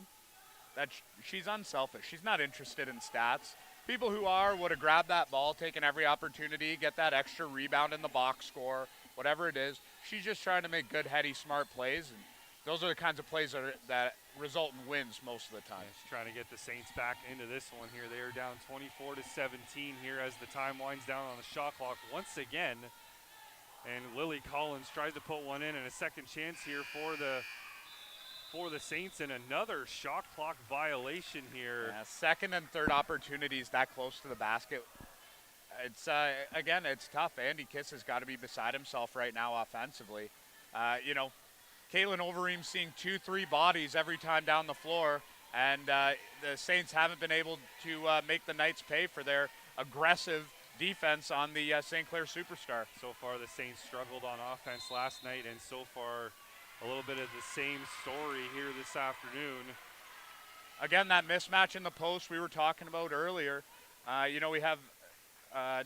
That she's unselfish. She's not interested in stats. People who are would have grabbed that ball, taken every opportunity, get that extra rebound in the box score, whatever it is. She's just trying to make good, heady, smart plays, and those are the kinds of plays that result in wins most of the time. Yeah, she's trying to get the Saints back into this one here. They are down 24-17 here as the time winds down on the shot clock once again. And Lily Collins tries to put one in, and a second chance here for the Saints, and another shot clock violation here. Yeah, second and third opportunities that close to the basket. It's again, it's tough. Andy Kiss has got to be beside himself right now offensively. You know, Caitlin Overeem seeing 2-3 bodies every time down the floor, and the Saints haven't been able to make the Knights pay for their aggressive defense on the St. Clair superstar. So far the Saints struggled on offense last night, and so far a little bit of the same story here this afternoon. Again, that mismatch in the post we were talking about earlier. You know, we have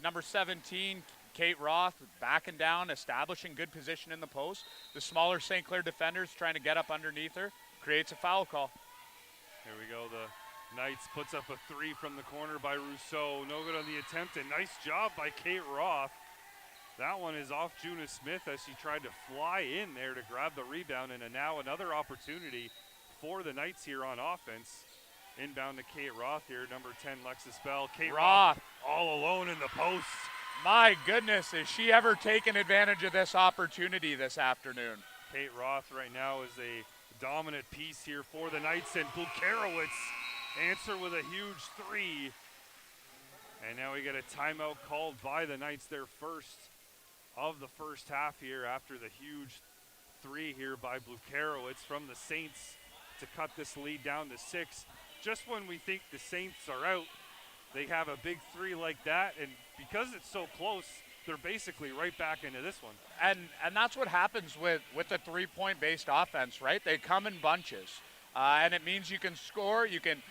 number 17, Kate Roth, backing down, establishing good position in the post. The smaller St. Clair defenders trying to get up underneath her, creates a foul call. Here we go, the Knights puts up a 3 from the corner by Rousseau. No good on the attempt, and nice job by Kate Roth. That one is off Juna Smith as she tried to fly in there to grab the rebound, and now another opportunity for the Knights here on offense. Inbound to Kate Roth here, number 10, Lexus Bell. Kate Roth all alone in the post. My goodness, has she ever taken advantage of this opportunity this afternoon? Kate Roth right now is a dominant piece here for the Knights, and Lukarowicz answer with a huge 3. And now we get a timeout called by the Knights, their first of the first half here after the huge 3 here by Lukarowicz from the Saints to cut this lead down to 6. Just when we think the Saints are out, they have a big 3 like that, and because it's so close, they're basically right back into this one. And that's what happens with the 3-point based offense, right? They come in bunches. And it means you can score, you can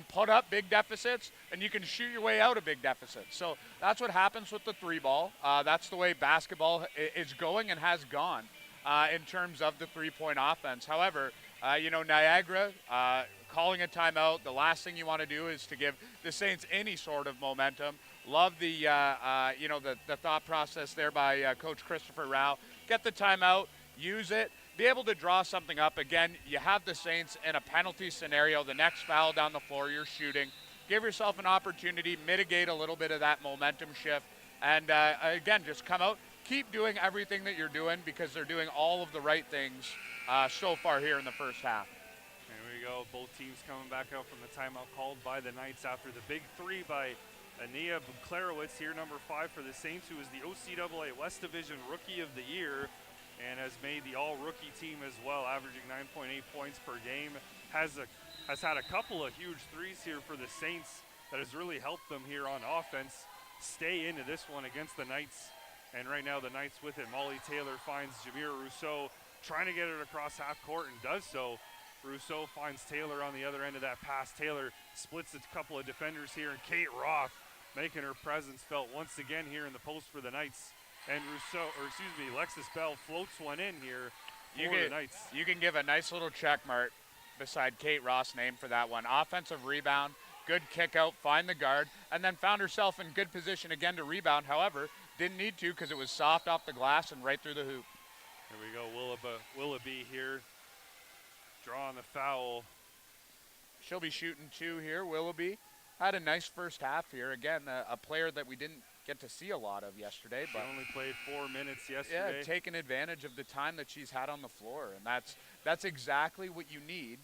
put up big deficits, and you can shoot your way out of big deficits. So that's what happens with the 3-ball. That's the way basketball is going and has gone in terms of the 3-point offense. However, you know, Niagara calling a timeout, the last thing you want to do is to give the Saints any sort of momentum. Love the, you know, the thought process there by Coach Christopher Rao. Get the timeout, use it. Be able to draw something up. Again, you have the Saints in a penalty scenario. The next foul down the floor, you're shooting. Give yourself an opportunity, mitigate a little bit of that momentum shift. And again, just come out, keep doing everything that you're doing because they're doing all of the right things so far here in the first half. Here we go. Both teams coming back out from the timeout called by the Knights after the big 3 by Ania Buklarowicz here, number 5 for the Saints, who is the OCAA West Division Rookie of the Year and has made the all-rookie team as well, averaging 9.8 points per game. Has had a couple of huge 3s here for the Saints that has really helped them here on offense stay into this one against the Knights. And right now the Knights with it. Molly Taylor finds Jamira Rousseau, trying to get it across half court and does so. Rousseau finds Taylor on the other end of that pass. Taylor splits a couple of defenders here, and Kate Roth making her presence felt once again here in the post for the Knights. And Alexis Bell floats one in here for the Knights. You can give a nice little check mark beside Kate Roth's name for that one. Offensive rebound, good kick out, find the guard, and then found herself in good position again to rebound. However, didn't need to because it was soft off the glass and right through the hoop. Here we go, Willoughby here, drawing the foul. She'll be shooting 2 here. Willoughby had a nice first half here. Again, a player that we didn't get to see a lot of yesterday. She only played 4 minutes yesterday. Yeah, taking advantage of the time that she's had on the floor, and that's exactly what you need.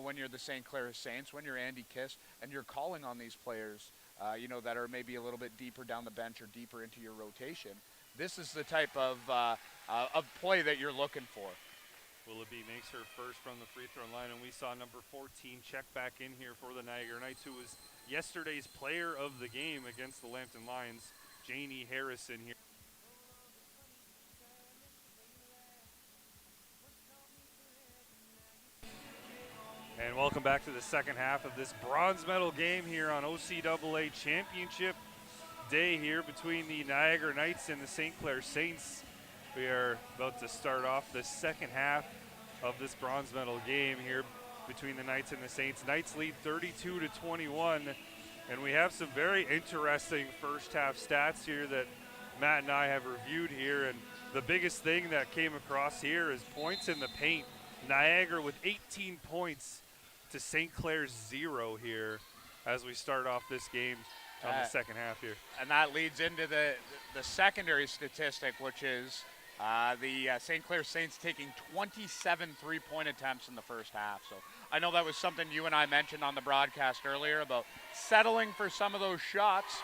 When you're the St. Clair Saints, when you're Andy Kiss, and you're calling on these players, that are maybe a little bit deeper down the bench or deeper into your rotation. This is the type of play that you're looking for. Willoughby makes her first from the free throw line, and we saw number 14 check back in here for the Niagara Knights, who was yesterday's player of the game against the Lambton Lions, Janie Harrison here. And welcome back to the second half of this bronze medal game here on OCAA Championship Day here between the Niagara Knights and the St. Clair Saints. We are about to start off the second half of this bronze medal game here between the Knights and the Saints. Knights lead 32-21, and we have some very interesting first half stats here that Matt and I have reviewed here, and the biggest thing that came across here is points in the paint. Niagara with 18 points to St. Clair's 0 here as we start off this game on the second half here. And that leads into the secondary statistic, which is the St. Clair Saints taking 27 three-point attempts in the first half. So I know that was something you and I mentioned on the broadcast earlier about settling for some of those shots.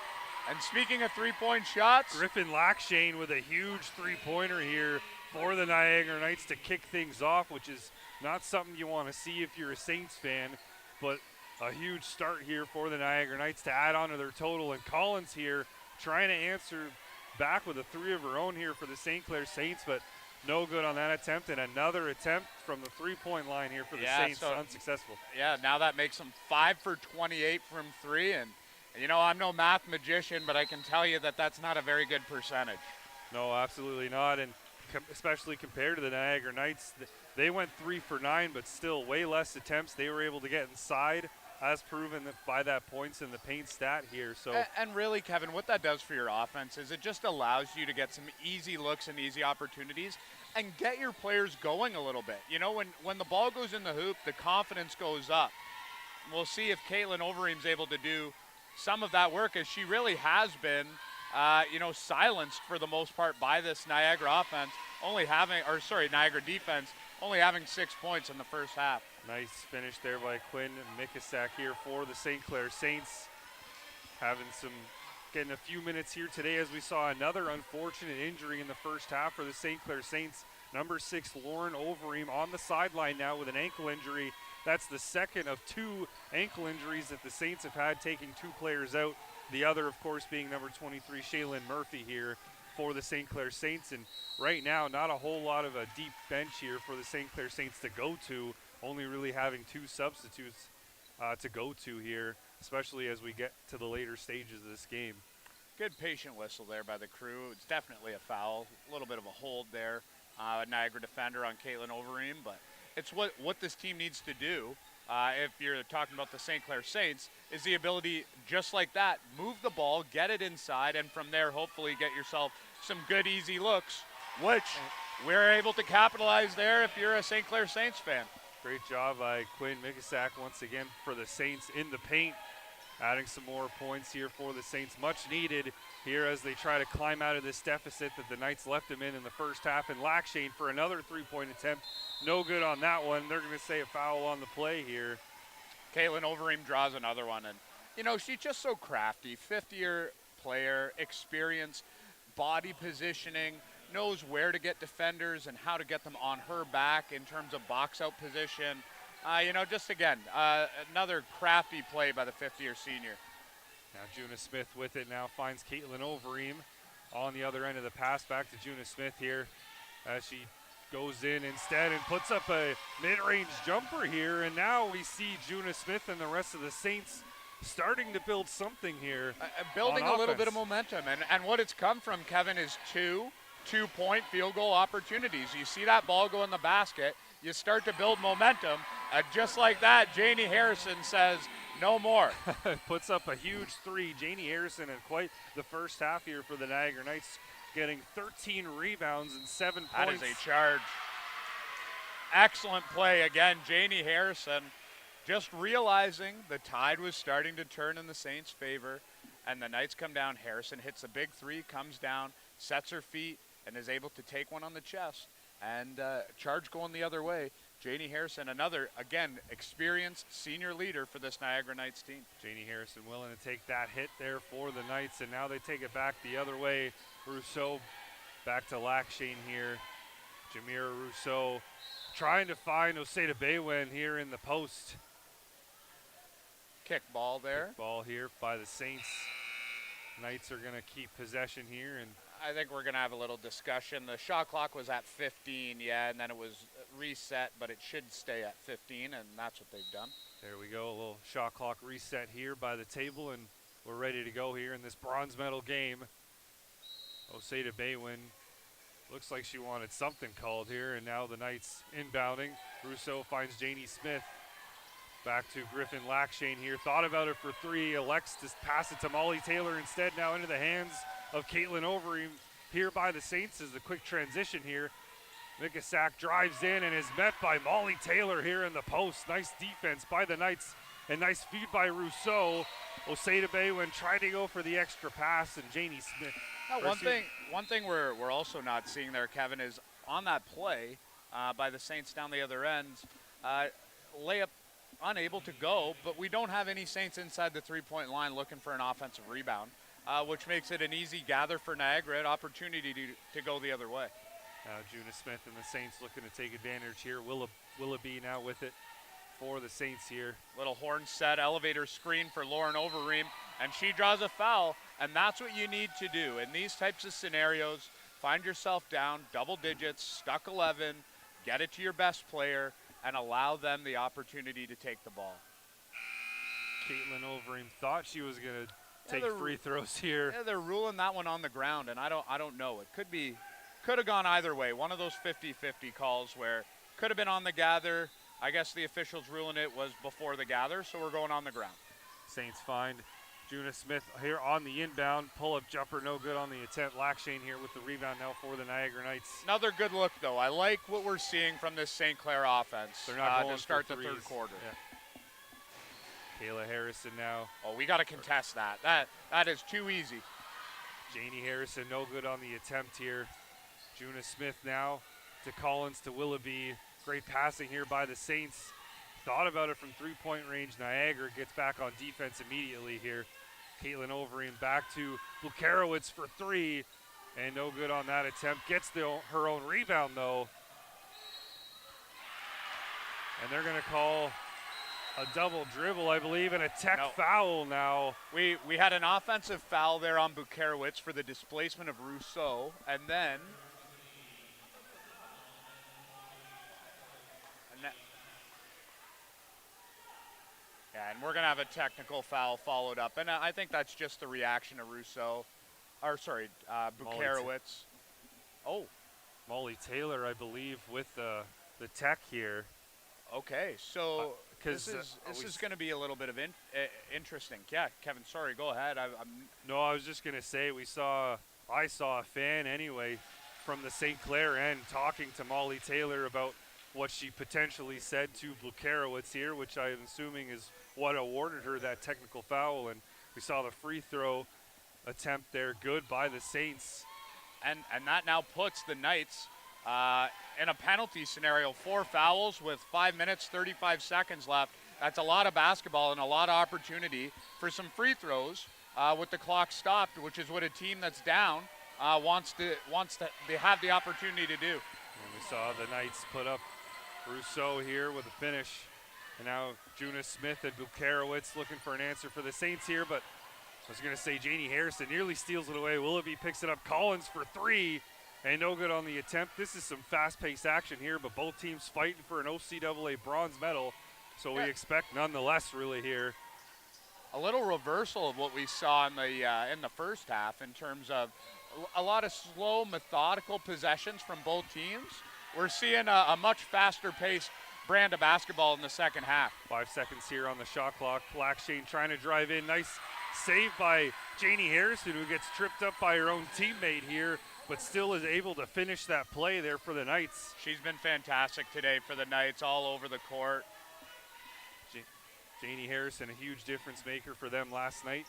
And speaking of three-point shots, Griffin Lackshane with a huge three-pointer here for the Niagara Knights to kick things off, which is not something you want to see if you're a Saints fan, but a huge start here for the Niagara Knights to add on to their total. And Collins here trying to answer back with a 3 of her own here for the St. Clair Saints, but no good on that attempt. And another attempt from the three-point line here for the Saints, unsuccessful. Yeah, now that makes them 5 for 28 from 3. And, I'm no math magician, but I can tell you that that's not a very good percentage. No, absolutely not. And especially compared to the Niagara Knights, they went 3 for 9, but still way less attempts. They were able to get inside, as proven by that points in the paint stat here. So and really, Kevin, what that does for your offense is it just allows you to get some easy looks and easy opportunities and get your players going a little bit. When the ball goes in the hoop, the confidence goes up. We'll see if Caitlin Overeem's able to do some of that work, as she really has been, silenced for the most part by this Niagara Niagara defense, only having 6 points in the first half. Nice finish there by Quinn Mikasak here for the St. Clair Saints. Getting a few minutes here today as we saw another unfortunate injury in the first half for the St. Clair Saints. Number 6, Lauren Overeem on the sideline now with an ankle injury. That's the second of 2 ankle injuries that the Saints have had, taking 2 players out. The other, of course, being number 23, Shaylin Murphy here for the St. Clair Saints. And right now, not a whole lot of a deep bench here for the St. Clair Saints to go to, only really having 2 substitutes to go to here, especially as we get to the later stages of this game. Good patient whistle there by the crew. It's definitely a foul, a little bit of a hold there. Niagara defender on Caitlin Overeem, but it's what this team needs to do. If you're talking about the St. Clair Saints, is the ability, just like that, move the ball, get it inside, and from there hopefully get yourself some good, easy looks, which we're able to capitalize there if you're a St. Clair Saints fan. Great job by Quinn Mikasak once again for the Saints in the paint, adding some more points here for the Saints. Much needed here as they try to climb out of this deficit that the Knights left them in the first half. And Lackshane for another 3-point attempt. No good on that one. They're going to say a foul on the play here. Caitlin Overeem draws another one. And, she's just so crafty. 5th-year player, experienced, body positioning, knows where to get defenders and how to get them on her back in terms of box-out position. Just again, another crafty play by the 5th-year senior. Now Juna Smith with it now finds Caitlin Overeem on the other end of the pass. Back to Juna Smith here as she goes in instead and puts up a mid-range jumper here, and now we see Juna Smith and the rest of the Saints starting to build something here. Building a little bit of momentum, and what it's come from, Kevin, is two-point field goal opportunities. You see that ball go in the basket, you start to build momentum, and just like that, Janie Harrison says, no more. Puts up a huge three. Janie Harrison in quite the first half here for the Niagara Knights, getting 13 rebounds and 7 points. That is a charge. Excellent play again, Janie Harrison. Just realizing the tide was starting to turn in the Saints' favor, and the Knights come down. Harrison hits a big three, comes down, sets her feet, and is able to take one on the chest. And charge going the other way. Janie Harrison, another, again, experienced senior leader for this Niagara Knights team. Janie Harrison willing to take that hit there for the Knights, and now they take it back the other way. Rousseau back to Lackshane here. Jamira Rousseau trying to find Oseda Baywin here in the post. Kick ball there. Kick ball here by the Saints. Knights are going to keep possession here, and I think we're going to have a little discussion. The shot clock was at 15, yeah, and then it was reset, but it should stay at 15, and that's what they've done. There we go, a little shot clock reset here by the table, and we're ready to go here in this bronze medal game. Oseda Baywin looks like she wanted something called here, and now the Knights inbounding. Rousseau finds Janie Smith. Back to Griffin Lackshane here. Thought about it for three, elects to pass it to Molly Taylor instead. Now into the hands of Caitlin Overeem here by the Saints as the quick transition here. Mikasak drives in and is met by Molly Taylor here in the post. Nice defense by the Knights and nice feed by Rousseau. Oseda Baywin tried to go for the extra pass, and Janie Smith. One thing we're also not seeing there, Kevin, is on that play by the Saints down the other end, layup unable to go, but we don't have any Saints inside the three-point line looking for an offensive rebound, which makes it an easy gather for Niagara, an opportunity to go the other way. Juna Smith and the Saints looking to take advantage here. Willoughby now with it for the Saints here. Little horn set, elevator screen for Lauren Overeem, and she draws a foul, and that's what you need to do. In these types of scenarios, find yourself down, double digits, stuck 11, get it to your best player, and allow them the opportunity to take the ball. Caitlin Overeem thought she was going to take free throws here. Yeah, they're ruling that one on the ground, and I don't know. It could have gone either way. One of those 50-50 calls where could have been on the gather. I guess the officials ruling it was before the gather, so we're going on the ground. Saints find Juna Smith here on the inbound. Pull-up jumper, no good on the attempt. Lackshane here with the rebound now for the Niagara Knights. Another good look, though. I like what we're seeing from this St. Clair offense. They're not going to start for the third quarter. Yeah. Kayla Harrison now. Oh, we got to contest that. That is too easy. Janie Harrison, no good on the attempt here. Juna Smith now to Collins to Willoughby. Great passing here by the Saints. Thought about it from three-point range. Niagara gets back on defense immediately here. Caitlin Overeem back to Bukarowicz for three, and no good on that attempt. Gets her own rebound, though. And they're going to call a double dribble, I believe, and a tech foul now. We had an offensive foul there on Bukarowicz for the displacement of Rousseau, and then and we're going to have a technical foul followed up. And I think that's just the reaction of Bukarowicz. Molly Taylor, I believe, with the tech here. Okay, so this is going to be a little bit of interesting. Yeah, Kevin, sorry, go ahead. No, I was just going to say I saw a fan anyway from the St. Clair end talking to Molly Taylor about what she potentially said to Bukarowicz here, which I'm assuming is what awarded her that technical foul. And we saw the free throw attempt there, good by the Saints. And that now puts the Knights in a penalty scenario, 4 fouls with 5 minutes, 35 seconds left. That's a lot of basketball and a lot of opportunity for some free throws with the clock stopped, which is what a team that's down wants to have the opportunity to do. And we saw the Knights put up Rousseau here with a finish. And now Juna Smith and Bukarowicz looking for an answer for the Saints here, but I was going to say Janie Harrison nearly steals it away. Willoughby picks it up. Collins for three. And no good on the attempt. This is some fast-paced action here, but both teams fighting for an OCAA bronze medal. So we expect nonetheless really here. A little reversal of what we saw in the first half in terms of a lot of slow, methodical possessions from both teams. We're seeing a much faster-paced brand of basketball in the second half. 5 seconds here on the shot clock. Blackshane trying to drive in. Nice save by Janie Harrison, who gets tripped up by her own teammate here, but still is able to finish that play there for the Knights. She's been fantastic today for the Knights all over the court. Janie Harrison, a huge difference maker for them last night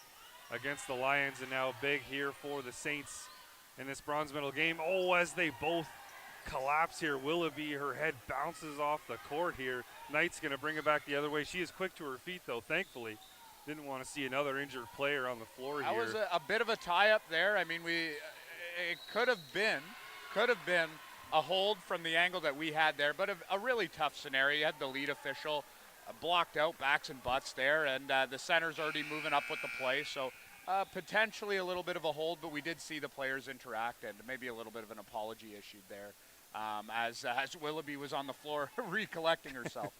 against the Lions, and now big here for the Saints in this bronze medal game. Oh, as they both collapse here. Willoughby, her head bounces off the court here. Knights going to bring it back the other way. She is quick to her feet, though, thankfully. Didn't want to see another injured player on the floor here. That was a bit of a tie-up there. I mean, it could have been a hold from the angle that we had there, but a really tough scenario. You had the lead official blocked out backs and butts there, and the center's already moving up with the play, so potentially a little bit of a hold, but we did see the players interact, and maybe a little bit of an apology issued there as Willoughby was on the floor recollecting herself.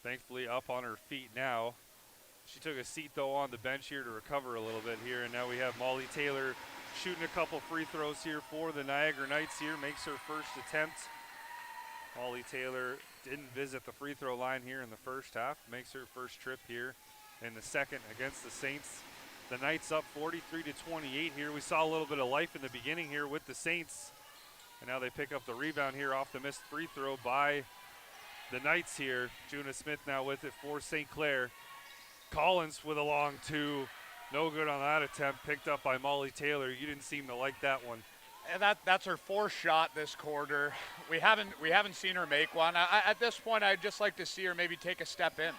Thankfully up on her feet now. She took a seat, though, on the bench here to recover a little bit here, and now we have Molly Taylor shooting a couple free throws here for the Niagara Knights here, makes her first attempt. Molly Taylor didn't visit the free throw line here in the first half, makes her first trip here in the second against the Saints. The Knights up 43-28 here. We saw a little bit of life in the beginning here with the Saints, and now they pick up the rebound here off the missed free throw by the Knights here. Juna Smith now with it for St. Clair. Collins with a long two. No good on that attempt, picked up by Molly Taylor. You didn't seem to like that one. And that's her fourth shot this quarter. We haven't seen her make one. At this point, I'd just like to see her maybe take a step in.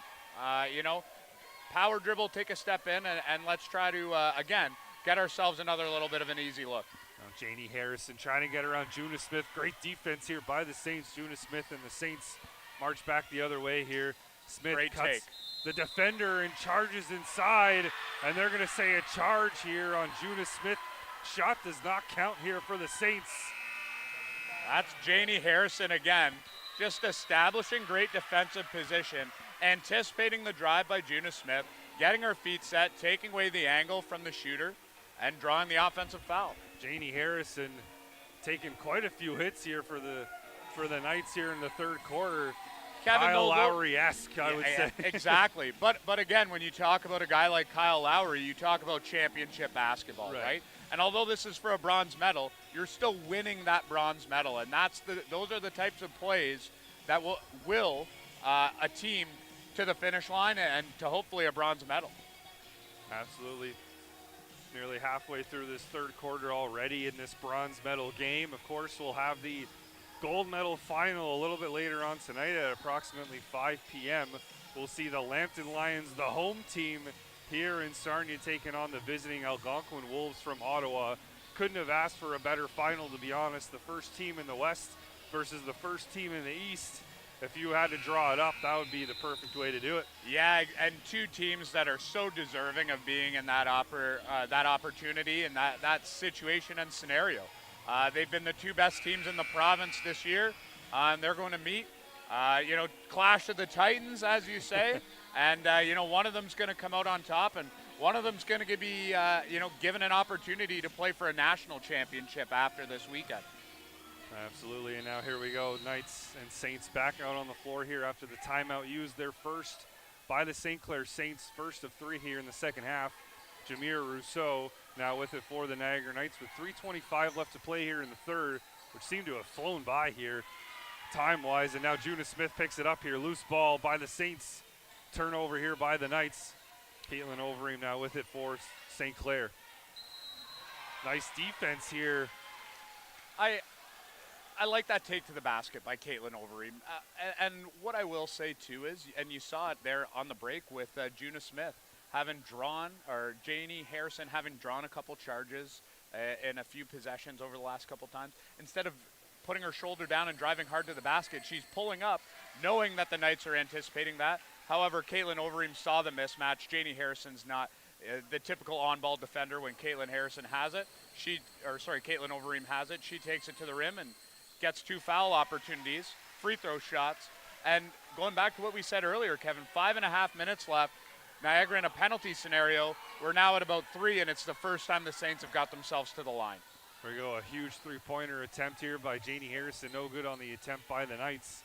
Power dribble, take a step in, and let's try to, again, get ourselves another little bit of an easy look. Now Janie Harrison trying to get around Juna Smith. Great defense here by the Saints. Juna Smith and the Saints march back the other way here. Smith Great cuts take. The defender and charges inside, and they're going to say a charge here on Juna Smith. Shot does not count here for the Saints. That's Janie Harrison again, just establishing great defensive position, anticipating the drive by Juna Smith, getting her feet set, taking away the angle from the shooter, and drawing the offensive foul. Janie Harrison taking quite a few hits here for the Knights here in the third quarter. Kevin Kyle Lowry-esque, I would say. Exactly. But again, when you talk about a guy like Kyle Lowry, you talk about championship basketball, right? And although this is for a bronze medal, you're still winning that bronze medal, and those are the types of plays that will a team to the finish line and to hopefully a bronze medal. Absolutely. Nearly halfway through this third quarter already in this bronze medal game. Of course, we'll have the gold medal final a little bit later on tonight at approximately 5 p.m. We'll see the Lambton Lions, the home team here in Sarnia, taking on the visiting Algonquin Wolves from Ottawa. Couldn't have asked for a better final, to be honest. The first team in the West versus the first team in the East. If you had to draw it up, that would be the perfect way to do it. Yeah, and two teams that are so deserving of being in that opportunity and that situation and scenario. They've been the two best teams in the province this year, and they're going to meet. Clash of the Titans, as you say, and one of them's going to come out on top, and one of them's going to be given an opportunity to play for a national championship after this weekend. Absolutely, and now here we go. Knights and Saints back out on the floor here after the timeout used, their first by the St. Clair Saints, first of three here in the second half. Jameer Rousseau now with it for the Niagara Knights with 3:25 left to play here in the third, which seemed to have flown by here time-wise, and now Juna Smith picks it up here. Loose ball by the Saints. Turnover here by the Knights. Caitlin Overeem now with it for St. Clair. Nice defense here. I like that take to the basket by Caitlin Overeem. And what I will say, too, is, and you saw it there on the break with Juna Smith, Janie Harrison having drawn a couple charges in a few possessions over the last couple times. Instead of putting her shoulder down and driving hard to the basket, she's pulling up, knowing that the Knights are anticipating that. However, Caitlin Overeem saw the mismatch. Janie Harrison's not the typical on-ball defender when Caitlin Harrison has it. Caitlin Overeem has it. She takes it to the rim and gets 2 foul opportunities, free throw shots. And going back to what we said earlier, Kevin, 5.5 minutes left. Niagara in a penalty scenario. We're now at about 3, and it's the first time the Saints have got themselves to the line. There we go, a huge three-pointer attempt here by Janie Harrison. No good on the attempt by the Knights.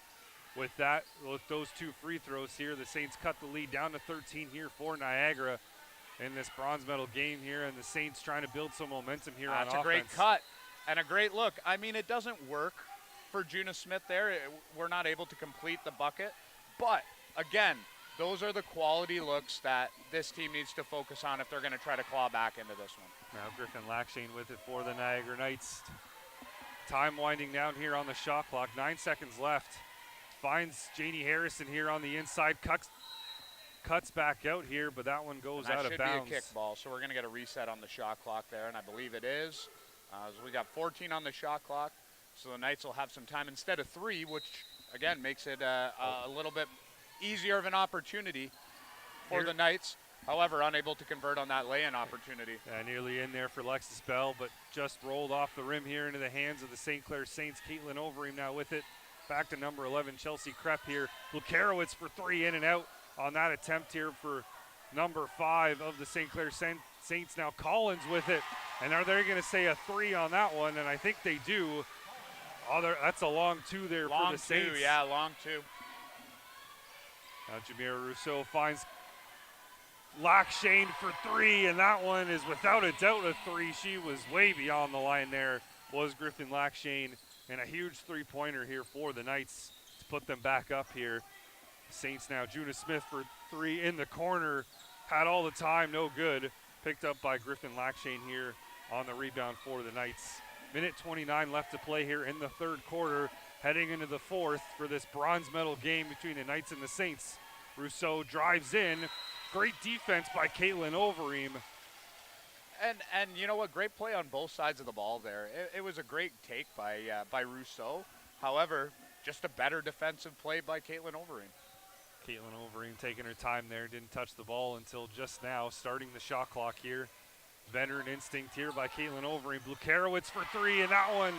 With that, with those 2 free throws here, the Saints cut the lead down to 13 here for Niagara in this bronze medal game here, and the Saints trying to build some momentum here on offense. That's a great cut and a great look. I mean, it doesn't work for Juna Smith there. We're not able to complete the bucket. But, again, those are the quality looks that this team needs to focus on if they're going to try to claw back into this one. Now Griffin Lackshane with it for the Niagara Knights. Time winding down here on the shot clock. 9 seconds left. Finds Janie Harrison here on the inside. Cuts back out here, but that one goes out of bounds. That should be a kickball, so we're going to get a reset on the shot clock there, and I believe it is. So we got 14 on the shot clock, so the Knights will have some time instead of 3, which, again, makes it a little bit easier of an opportunity for the Knights. However, unable to convert on that lay-in opportunity. Nearly in there for Lexus Bell, but just rolled off the rim here into the hands of the St. Clair Saints. Caitlin Overeem now with it. Back to number 11, Chelsea Krepp here. Lukarowicz for 3 in and out on that attempt here for number 5 of the St. Clair Saints. Now Collins with it. And are they going to say a 3 on that one? And I think they do. That's a long 2 there for the Saints. Long 2, yeah, long 2. Now Jamira Rousseau finds Lackshane for 3, and that one is without a doubt a 3. She was way beyond the line there, was Griffin Lackshane, and a huge three-pointer here for the Knights to put them back up here. Saints now, Juna Smith for 3 in the corner, had all the time, no good. Picked up by Griffin Lackshane here on the rebound for the Knights. Minute 29 left to play here in the third quarter, heading into the fourth for this bronze medal game between the Knights and the Saints. Rousseau drives in. Great defense by Caitlin Overeem. And you know what? Great play on both sides of the ball there. It was a great take by Rousseau. However, just a better defensive play by Caitlin Overeem. Caitlin Overeem taking her time there. Didn't touch the ball until just now. Starting the shot clock here. Veteran instinct here by Caitlin Overeem. Lukarowicz for 3, and that one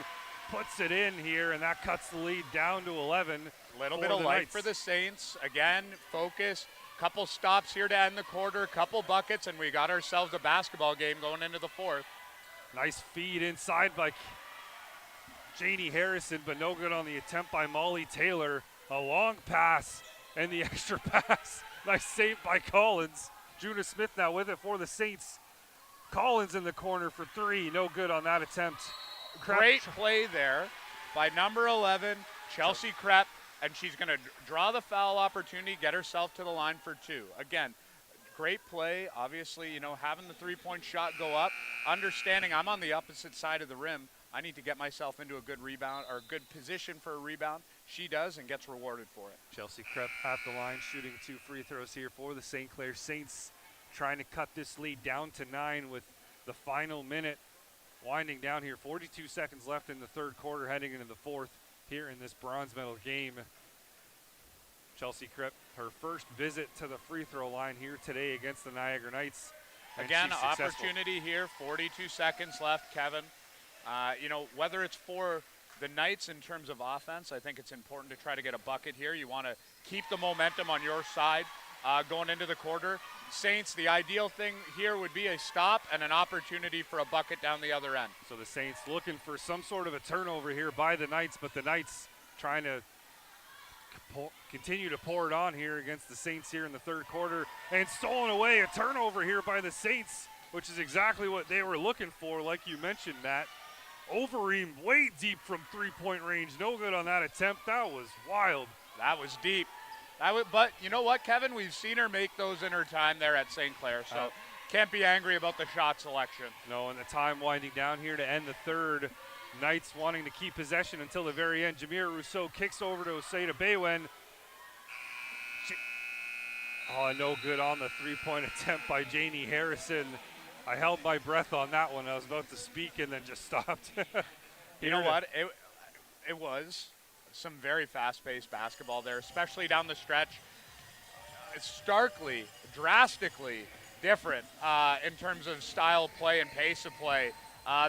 puts it in here, and that cuts the lead down to 11. A little bit of life for the Saints. Again, focus. Couple stops here to end the quarter, couple buckets, and we got ourselves a basketball game going into the fourth. Nice feed inside by Janie Harrison, but no good on the attempt by Molly Taylor. A long pass and the extra pass. Nice save by Collins. Juna Smith now with it for the Saints. Collins in the corner for 3. No good on that attempt. Great play there by number 11, Chelsea Krepp. And she's going to draw the foul opportunity, get herself to the line for 2. Again, great play. Obviously, having the three-point shot go up, understanding I'm on the opposite side of the rim. I need to get myself into a good rebound or a good position for a rebound. She does and gets rewarded for it. Chelsea Krepp at the line, shooting 2 free throws here for the St. Clair Saints, trying to cut this lead down to 9 with the final minute winding down here. 42 seconds left in the third quarter, heading into the fourth here in this bronze medal game. Chelsea Krepp, her first visit to the free throw line here today against the Niagara Knights. Again, opportunity here, 42 seconds left, Kevin. Whether it's for the Knights in terms of offense, I think it's important to try to get a bucket here. You want to keep the momentum on your side going into the quarter. Saints, the ideal thing here would be a stop and an opportunity for a bucket down the other end. So the Saints looking for some sort of a turnover here by the Knights, but the Knights trying to continue to pour it on here against the Saints here in the third quarter. And stolen away, a turnover here by the Saints, which is exactly what they were looking for, like you mentioned, Matt. Overeem way deep from three-point range. No good on that attempt. That was wild. That was deep. But you know what, Kevin? We've seen her make those in her time there at St. Clair, so can't be angry about the shot selection. No, and the time winding down here to end the third. Knights wanting to keep possession until the very end. Jamira Rousseau kicks over to Oseda Baywen. No good on the three-point attempt by Janie Harrison. I held my breath on that one. I was about to speak and then just stopped. You know what? It was some very fast-paced basketball there, especially down the stretch. It's drastically different in terms of style of play and pace of play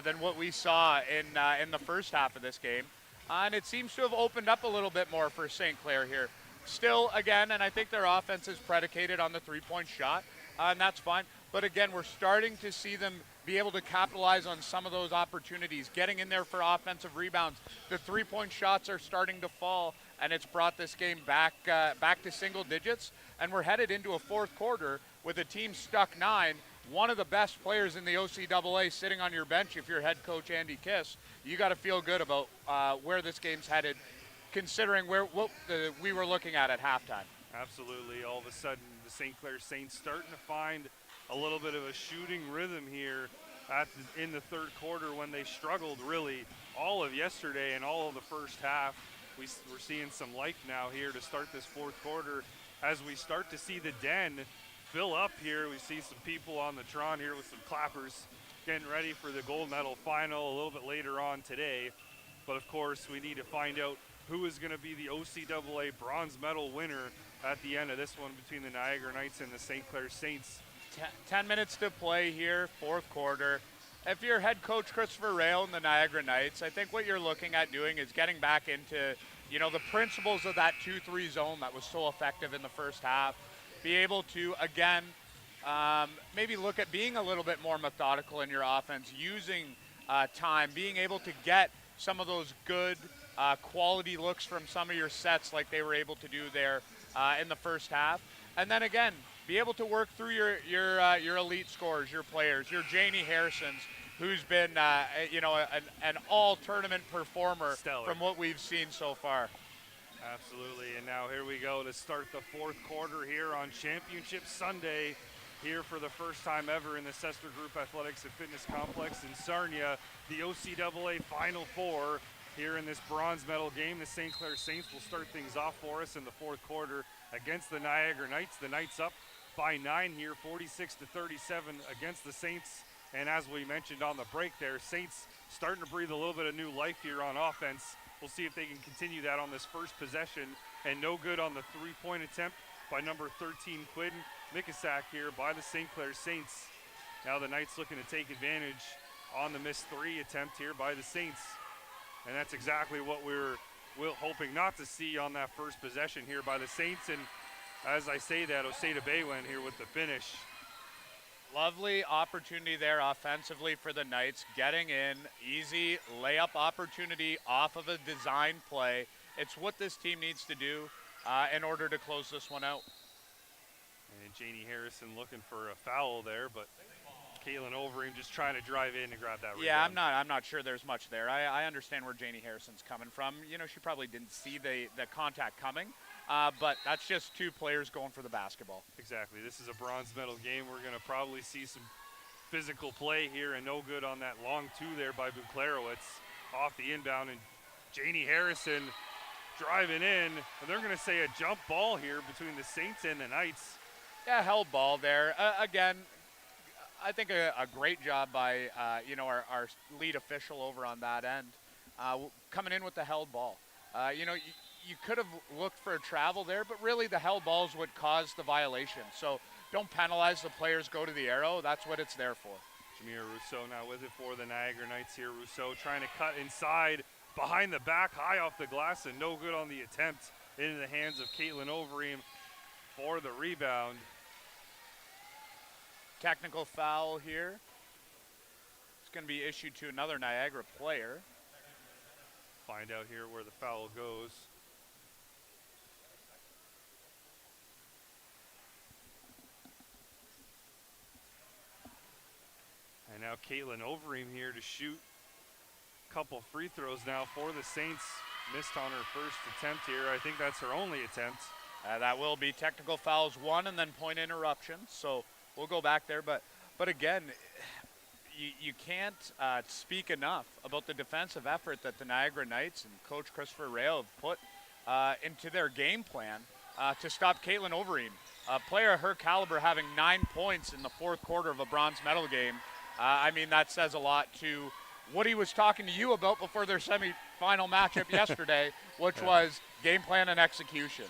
than what we saw in the first half of this game. And it seems to have opened up a little bit more for St. Clair here. Still, again, and I think their offense is predicated on the three-point shot, and that's fine. But again, we're starting to see them be able to capitalize on some of those opportunities, getting in there for offensive rebounds. The three-point shots are starting to fall, and it's brought this game back to single digits. And we're headed into a fourth quarter with a team stuck 9. One of the best players in the OCAA sitting on your bench if you're head coach Andy Kiss. You got to feel good about where this game's headed, considering what we were looking at halftime. Absolutely. All of a sudden, the St. Clair Saints starting to find a little bit of a shooting rhythm here in the third quarter when they struggled really all of yesterday and all of the first half. We're seeing some life now here to start this fourth quarter as we start to see the den fill up here. We see some people on the Tron here with some clappers getting ready for the gold medal final a little bit later on today. But of course, we need to find out who is going to be the OCAA bronze medal winner at the end of this one between the Niagara Knights and the St. Clair Saints. 10 minutes to play here, fourth quarter. If you're head coach Christopher Rail and the Niagara Knights, I think what you're looking at doing is getting back into, the principles of that 2-3 zone that was so effective in the first half. Be able to, again, maybe look at being a little bit more methodical in your offense, using time, being able to get some of those good quality looks from some of your sets like they were able to do there in the first half. And then again, be able to work through your elite scorers, your players, your Janie Harrisons, who's been an all-tournament performer. Stellar. From what we've seen so far. Absolutely, and now here we go to start the fourth quarter here on Championship Sunday, here for the first time ever in the Sester Group Athletics and Fitness Complex in Sarnia, the OCAA Final Four. Here in this bronze medal game, the St. Clair Saints will start things off for us in the fourth quarter against the Niagara Knights. The Knights up by 9 here, 46-37 against the Saints. And as we mentioned on the break there, Saints starting to breathe a little bit of new life here on offense. We'll see if they can continue that on this first possession. And no good on the three-point attempt by number 13, Quinn Mikasak here by the St. Clair Saints. Now the Knights looking to take advantage on the missed three attempt here by the Saints. And that's exactly what we're hoping not to see on that first possession here by the Saints. And as I say that, Oseda Baywin here with the finish. Lovely opportunity there offensively for the Knights, getting in, easy layup opportunity off of a design play. It's what this team needs to do in order to close this one out. And Janie Harrison looking for a foul there, but Caitlin Overeem just trying to drive in and grab that rebound. Yeah, I'm not sure there's much there. I understand where Janie Harrison's coming from. She probably didn't see the contact coming. But that's just two players going for the basketball. Exactly. This is a bronze medal game. We're going to probably see some physical play here, and no good on that long two there by Buklarowicz off the inbound. And Janie Harrison driving in. And they're going to say a jump ball here between the Saints and the Knights. Yeah, held ball there. Again, I think a great job by our lead official over on that end, coming in with the held ball. You could have looked for a travel there, but really the held ball is what caused the violation. So don't penalize the players, go to the arrow. That's what it's there for. Jamira Rousseau now with it for the Niagara Knights here. Rousseau trying to cut inside, behind the back, high off the glass, and no good on the attempt into the hands of Caitlin Overeem for the rebound. Technical foul here. It's going to be issued to another Niagara player. Find out here where the foul goes. And now Caitlin Overeem here to shoot a couple free throws now for the Saints. Missed on her first attempt here. I think that's her only attempt. That will be technical fouls 1 and then point interruption. So we'll go back there. But again, you can't speak enough about the defensive effort that the Niagara Knights and Coach Christopher Rail have put into their game plan to stop Caitlin Overeem. A player of her caliber having 9 points in the fourth quarter of a bronze medal game. That says a lot to what he was talking to you about before their semifinal matchup yesterday, which was game plan and execution.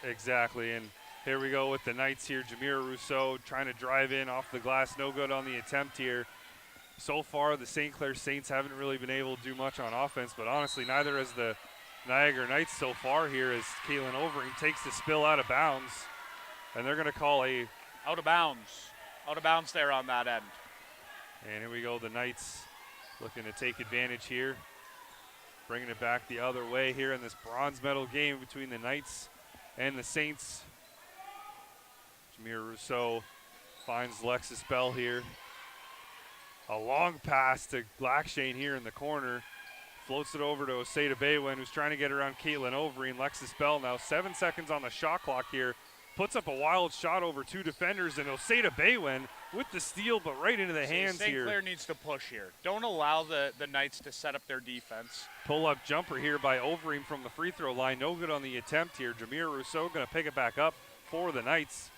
Exactly, and Here we go with the Knights here. Jamira Rousseau trying to drive in off the glass. No good on the attempt here. So far, the St. Clair Saints haven't really been able to do much on offense, but honestly, neither has the Niagara Knights so far here as Caitlin Overing takes the spill out of bounds. And they're going to call a... Out of bounds. Out of bounds there on that end. And here we go, the Knights looking to take advantage here. Bringing it back the other way here in this bronze medal game between the Knights and the Saints. Jamira Rousseau finds Lexus Bell here. A long pass to Blackshane here in the corner. Floats it over to Oseda Baywin, who's trying to get around Caitlin Overy. And Lexus Bell now 7 seconds on the shot clock here. Puts up a wild shot over 2 defenders, and Oseda Baywin with the steal, but right into the hands here. St. Clair needs to push here. Don't allow the Knights to set up their defense. Pull-up jumper here by Overeem from the free throw line. No good on the attempt here. Jamira Rousseau going to pick it back up for the Knights.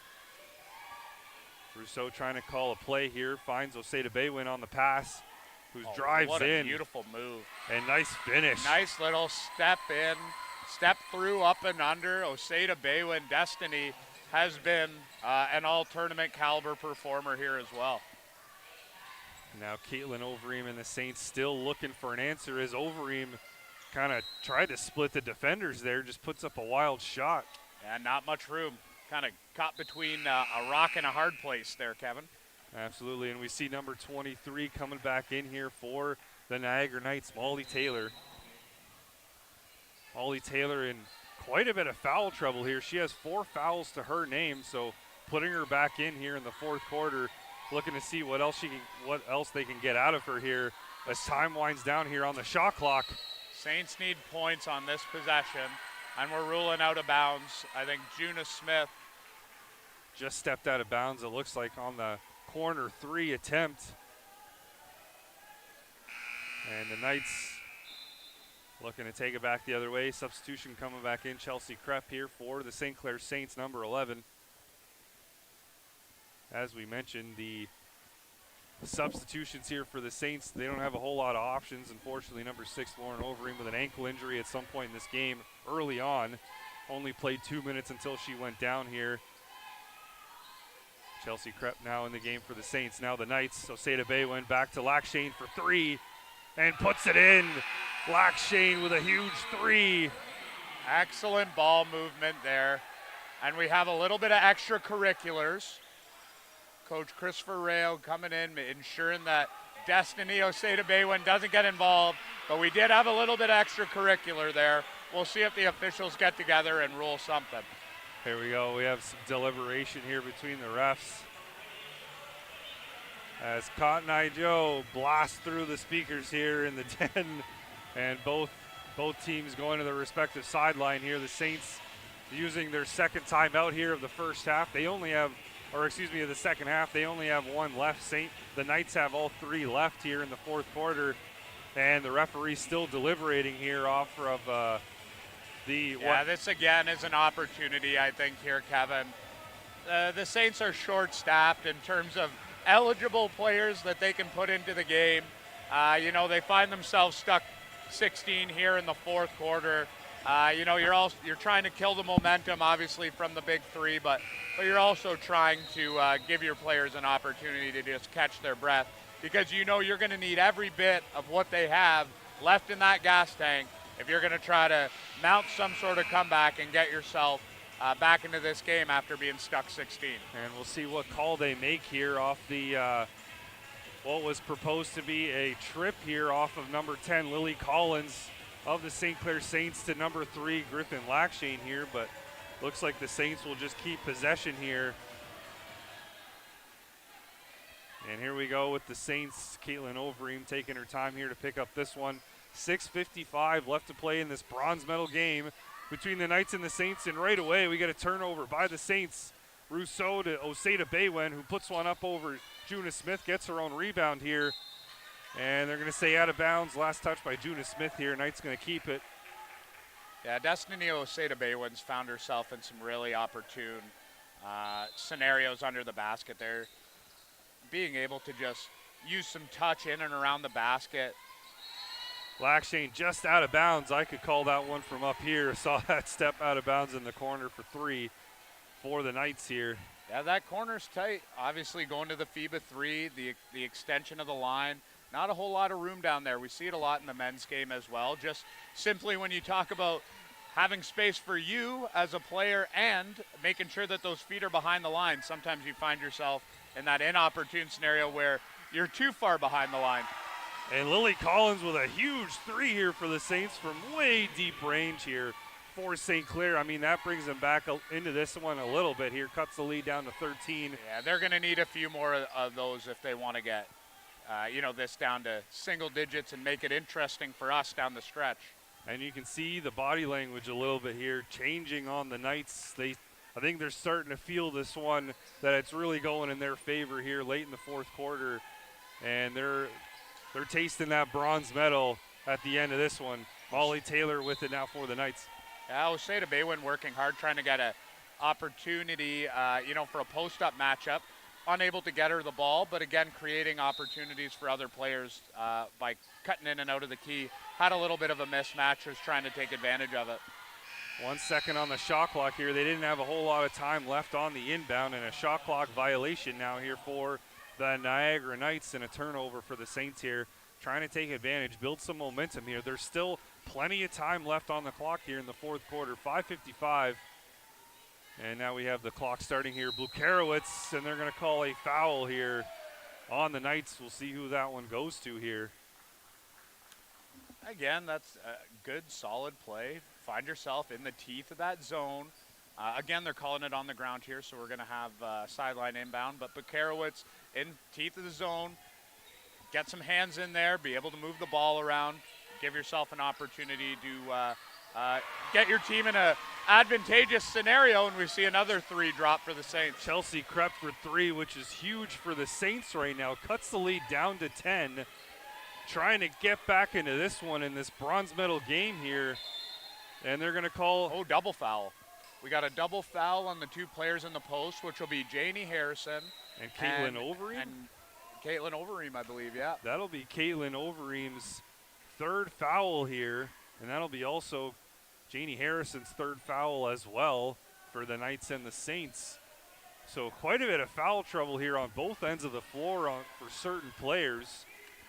Rousseau trying to call a play here. Finds Oseda Baywin on the pass, who drives in. What a beautiful move. And nice finish. Nice little step in, step through, up and under. Oseda Baywin, Destiny, has been an all-tournament caliber performer here as well. Now Caitlin Overeem and the Saints still looking for an answer as Overeem kind of tried to split the defenders there, just puts up a wild shot. And not much room. Kind of caught between a rock and a hard place there, Kevin. Absolutely, and we see number 23 coming back in here for the Niagara Knights, Molly Taylor. Molly Taylor in quite a bit of foul trouble here. She has 4 fouls to her name, so putting her back in here in the fourth quarter, looking to see what else they can get out of her here as time winds down here on the shot clock. Saints need points on this possession, and we're ruling out of bounds. I think Juna Smith just stepped out of bounds, it looks like, on the corner 3 attempt. And the Knights looking to take it back the other way. Substitution coming back in, Chelsea Krepp here for the St. Clair Saints, number 11. As we mentioned, the substitutions here for the Saints, they don't have a whole lot of options. Unfortunately, number 6, Lauren Overeem, with an ankle injury at some point in this game early on. Only played 2 minutes until she went down here. Chelsea Krepp now in the game for the Saints. Now the Knights, Oseda Baywin back to Lackshane for 3 and puts it in. Lackshane with a huge 3. Excellent ball movement there. And we have a little bit of extracurriculars. Coach Christopher Rayo coming in, ensuring that Destiny Oseda Baywin doesn't get involved. But we did have a little bit of extracurricular there. We'll see if the officials get together and rule something. Here we go. We have some deliberation here between the refs as Cotton Eye Joe blasts through the speakers here in the 10, and both teams going to their respective sideline here. The Saints using their second timeout here of the first half. They only have, or excuse me, of the second half. They only have 1 left. The Knights have all 3 left here in the fourth quarter, and the referee still deliberating here off of this again is an opportunity, I think, here, Kevin. The Saints are short-staffed in terms of eligible players that they can put into the game. They find themselves stuck 16 here in the fourth quarter. You're trying to kill the momentum, obviously, from the big 3, but you're also trying to give your players an opportunity to just catch their breath, because you're going to need every bit of what they have left in that gas tank if you're going to try to mount some sort of comeback and get yourself back into this game after being stuck 16. And we'll see what call they make here off the what was proposed to be a trip here off of number 10, Lily Collins of the St. Clair Saints, to number 3, Griffin Lackshane here, but looks like the Saints will just keep possession here. And here we go with the Saints. Caitlin Overeem taking her time here to pick up this one. 6:55 left to play in this bronze medal game between the Knights and the Saints, and right away we get a turnover by the Saints. Rousseau to Oseda Baywin, who puts one up over Juna Smith, gets her own rebound here, and they're going to say out of bounds. Last touch by Juna Smith here. Knights going to keep it. Yeah, Destiny Oseda Baywin's found herself in some really opportune scenarios under the basket there. Being able to just use some touch in and around the basket. Lackshane just out of bounds. I could call that one from up here. Saw that step out of bounds in the corner for 3. for the Knights here. Yeah, that corner's tight. Obviously going to the FIBA 3, the extension of the line. Not a whole lot of room down there. We see it a lot in the men's game as well. Just simply when you talk about having space for you as a player and making sure that those feet are behind the line, sometimes you find yourself in that inopportune scenario where you're too far behind the line. And Lily Collins with a huge three here for the Saints from way deep range here for St. Clair. I mean, that brings them back into this one a little bit here. Cuts the lead down to 13. Yeah, they're going to need a few more of those if they want to get, this down to single digits and make it interesting for us down the stretch. And you can see the body language a little bit here changing on the Knights. I think they're starting to feel this one, that it's really going in their favor here late in the fourth quarter. And they're tasting that bronze medal at the end of this one. Molly Taylor with it now for the Knights. Yeah, I would say to Baywin working hard, trying to get an opportunity, for a post-up matchup. Unable to get her the ball, but again, creating opportunities for other players by cutting in and out of the key. Had a little bit of a mismatch, was trying to take advantage of it. 1 second on the shot clock here. They didn't have a whole lot of time left on the inbound, and a shot clock violation now here for the Niagara Knights, and a turnover for the Saints here. Trying to take advantage, build some momentum here. There's still plenty of time left on the clock here in the fourth quarter, 5:55. And now we have the clock starting here. Blukarowicz, and they're going to call a foul here on the Knights. We'll see who that one goes to here. Again, that's a good, solid play. Find yourself in the teeth of that zone. Again, they're calling it on the ground here, so we're going to have sideline inbound. But Blukarowicz in teeth of the zone. Get some hands in there, be able to move the ball around, give yourself an opportunity to get your team in an advantageous scenario, and we see another three drop for the Saints. Chelsea crept for three, which is huge for the Saints right now. Cuts the lead down to 10. Trying to get back into this one in this bronze medal game here. And they're going to call... Oh, double foul. We got a double foul on the two players in the post, which will be Janie Harrison. And Caitlin Overeem? And Caitlin Overeem, I believe, yeah. That'll be Caitlin Overeem's third foul here. And that'll be also Janie Harrison's third foul as well for the Knights and the Saints. So quite a bit of foul trouble here on both ends of the floor for certain players.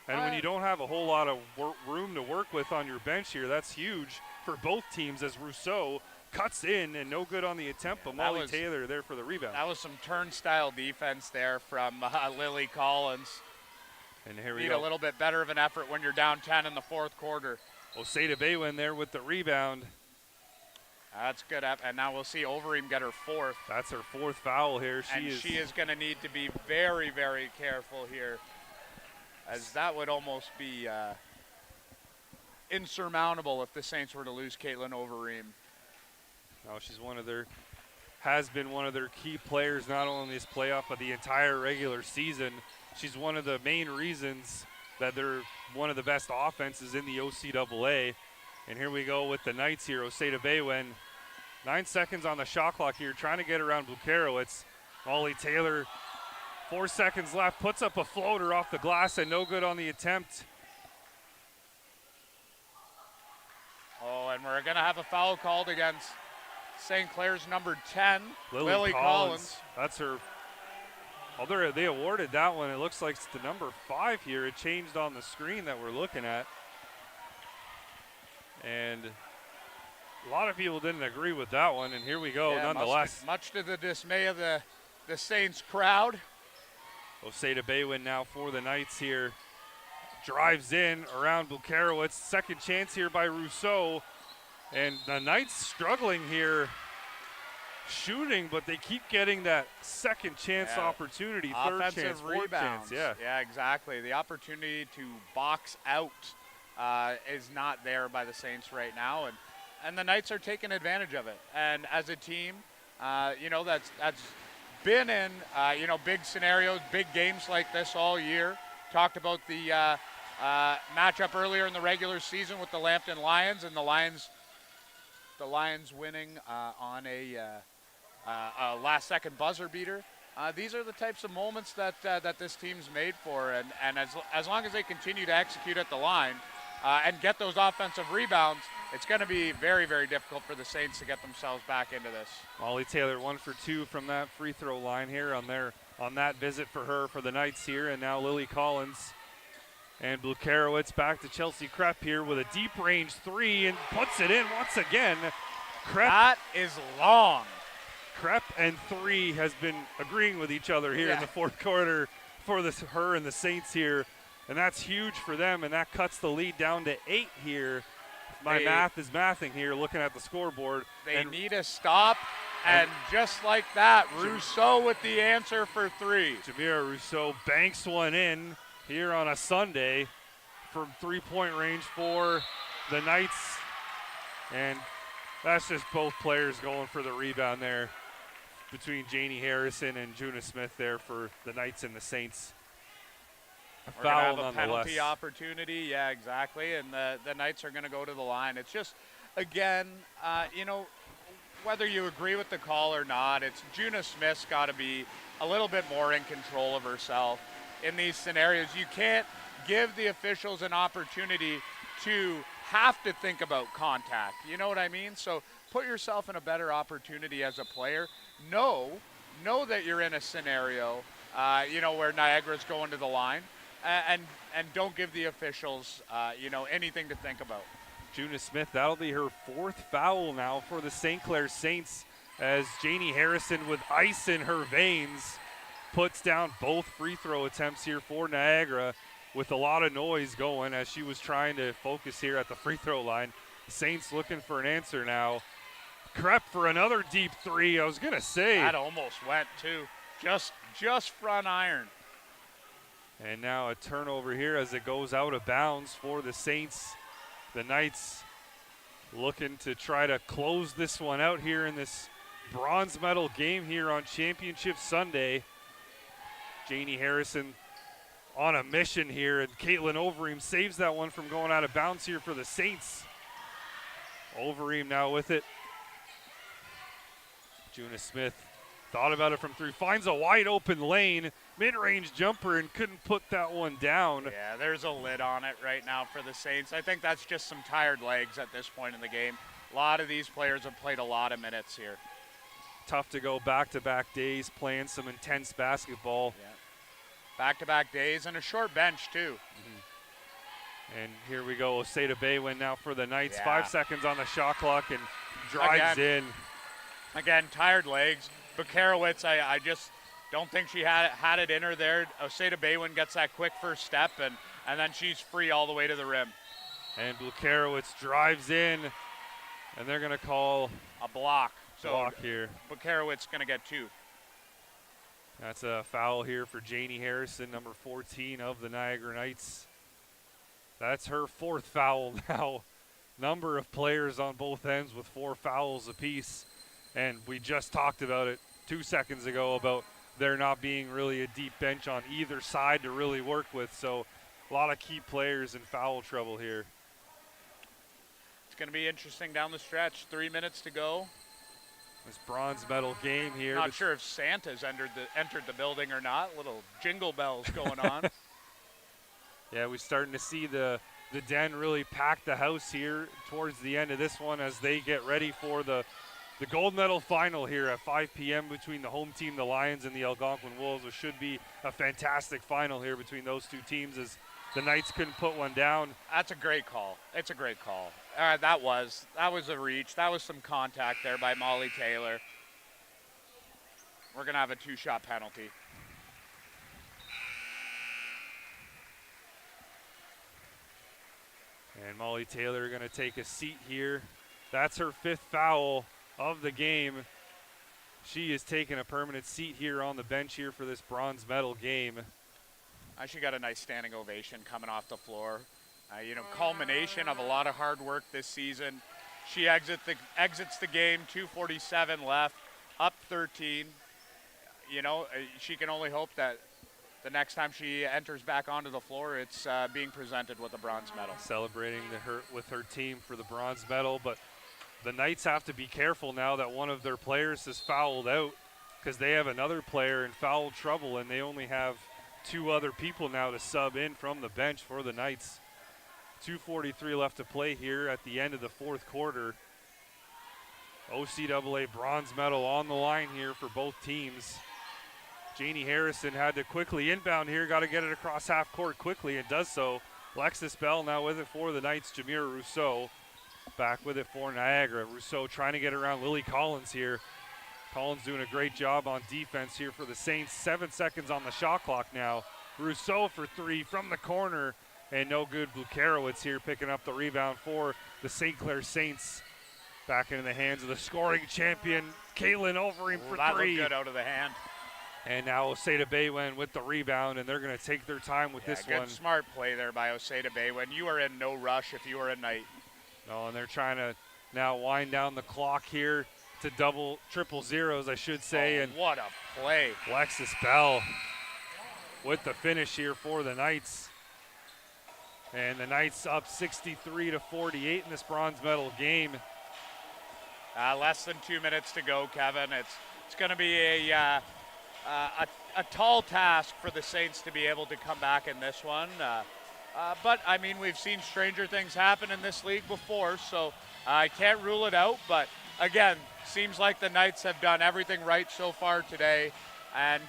And when you don't have a whole lot of room to work with on your bench here, that's huge for both teams, as Rousseau cuts in and no good on the attempt, but Molly Taylor there for the rebound. That was some turnstile defense there from Lily Collins. And here we Need go. a little bit better of an effort when you're down 10 in the fourth quarter. Oseda Baywin there with the rebound. That's good. And now we'll see Overeem get her fourth. That's her fourth foul here. She is going to need to be very, very careful here, as that would almost be insurmountable if the Saints were to lose Caitlin Overeem. No, she's has been one of their key players, not only this playoff, but the entire regular season. She's one of the main reasons that they're one of the best offenses in the OCAA. And here we go with the Knights here. Oseda Baywin, 9 seconds on the shot clock here, trying to get around Blukarowicz. Molly Taylor, 4 seconds left, puts up a floater off the glass and no good on the attempt. Oh, and we're going to have a foul called against St. Clair's number 10, Lily Collins. That's her. Oh, they awarded that one. It looks like it's the number 5 here. It changed on the screen that we're looking at. And a lot of people didn't agree with that one, and here we go nonetheless. Much to the dismay of the Saints crowd. Oseda Baywin now for the Knights here. Drives in around Blukarowicz. Second chance here by Rousseau. And the Knights struggling here shooting, but they keep getting that second chance opportunity, third chance, fourth chance. Yeah, exactly. The opportunity to box out is not there by the Saints right now, and the Knights are taking advantage of it. And as a team, that's been in big scenarios, big games like this all year. Talked about the matchup earlier in the regular season with the Lambton Lions, and the Lions winning on a last-second buzzer beater. These are the types of moments that this team's made for, and as long as they continue to execute at the line, and get those offensive rebounds, it's going to be very, very difficult for the Saints to get themselves back into this. Molly Taylor 1 for 2 from that free throw line here on that visit for her for the Knights here. And now Lily Collins and Blukarowicz back to Chelsea Krepp here with a deep range 3 and puts it in once again. That is long. Krepp and 3 has been agreeing with each other here in the fourth quarter for her and the Saints here. And that's huge for them, and that cuts the lead down to 8 here. My math is mathing here, looking at the scoreboard. They need a stop, and just like that, Rousseau with the answer for 3. Jamira Rousseau banks one in here on a Sunday from three-point range for the Knights. And that's just both players going for the rebound there between Janie Harrison and Juna Smith there for the Knights and the Saints. We're going to have a penalty opportunity. Yeah, exactly. And the Knights are going to go to the line. It's just, again, whether you agree with the call or not, it's Juna Smith's got to be a little bit more in control of herself in these scenarios. You can't give the officials an opportunity to have to think about contact. You know what I mean? So put yourself in a better opportunity as a player. Know that you're in a scenario, where Niagara's going to the line. And don't give the officials, anything to think about. Juna Smith, that'll be her 4th foul now for the St. Clair Saints as Janie Harrison with ice in her veins puts down both free throw attempts here for Niagara with a lot of noise going as she was trying to focus here at the free throw line. Saints looking for an answer now. Krepp for another deep 3, I was going to say. That almost went too. Just front iron. And now a turnover here as it goes out of bounds for the Saints. The Knights looking to try to close this one out here in this bronze medal game here on Championship Sunday. Janie Harrison on a mission here, and Caitlin Overeem saves that one from going out of bounds here for the Saints. Overeem now with it. Juna Smith thought about it from 3, finds a wide open lane, mid-range jumper, and couldn't put that one down. Yeah, there's a lid on it right now for the Saints. I think that's just some tired legs at this point in the game. A lot of these players have played a lot of minutes here. Tough to go back-to-back days playing some intense basketball. Yeah. Back-to-back days and a short bench too. Mm-hmm. And here we go, Osada Baywin now for the Knights. 5 seconds on the shot clock and drives in. Again, tired legs. Blukarowicz, I just don't think she had it in her there. Osada Baywin gets that quick first step, and then she's free all the way to the rim. And Blukarowicz drives in, and they're going to call a block. Here. Blukarowicz going to get 2. That's a foul here for Janie Harrison, number 14 of the Niagara Knights. That's her 4th foul now. Number of players on both ends with 4 fouls apiece. And we just talked about it 2 seconds ago about there not being really a deep bench on either side to really work with. So a lot of key players in foul trouble here. It's going to be interesting down the stretch. 3 minutes to go. This bronze medal game here. Not sure if Santa's entered the building or not. Little jingle bells going on. Yeah, we're starting to see the Den really pack the house here towards the end of this one as they get ready for the gold medal final here at 5 p.m. between the home team, the Lions, and the Algonquin Wolves. It should be a fantastic final here between those two teams as the Knights couldn't put one down. That's a great call. It's a great call. That was a reach. That was some contact there by Molly Taylor. We're going to have a 2-shot penalty. And Molly Taylor going to take a seat here. That's her 5th foul of the game. She is taking a permanent seat here on the bench here for this bronze medal game. She got a nice standing ovation coming off the floor. Culmination of a lot of hard work this season. She exits the game, 2:47 left, up 13. She can only hope that the next time she enters back onto the floor, it's being presented with a bronze medal. Celebrating with her team for the bronze medal, but the Knights have to be careful now that one of their players is fouled out because they have another player in foul trouble, and they only have 2 other people now to sub in from the bench for the Knights. 2:43 left to play here at the end of the fourth quarter. OCAA bronze medal on the line here for both teams. Janie Harrison had to quickly inbound here, got to get it across half court quickly, and does so. Alexis Bell now with it for the Knights. Jamira Rousseau back with it for Niagara. Rousseau trying to get around Lily Collins here. Collins doing a great job on defense here for the Saints. 7 seconds on the shot clock now. Rousseau for three from the corner, and no good. Bukarowicz here picking up the rebound for the St. Clair Saints. Back into the hands of the scoring champion, Caitlin Overeem for that three. Looked good out of the hand. And now Oseda Baywin with the rebound, and they're going to take their time with this one. Good smart play there by Oseda Baywin. You are in no rush if you are a Knight. No, and they're trying to now wind down the clock here to triple zeros, I should say. Oh, and what a play. Alexis Bell with the finish here for the Knights. And the Knights up 63-48 in this bronze medal game. Less than 2 minutes to go, Kevin. It's going to be a tall task for the Saints to be able to come back in this one. But, I mean, we've seen stranger things happen in this league before, so I can't rule it out. But, again, seems like the Knights have done everything right so far today. And,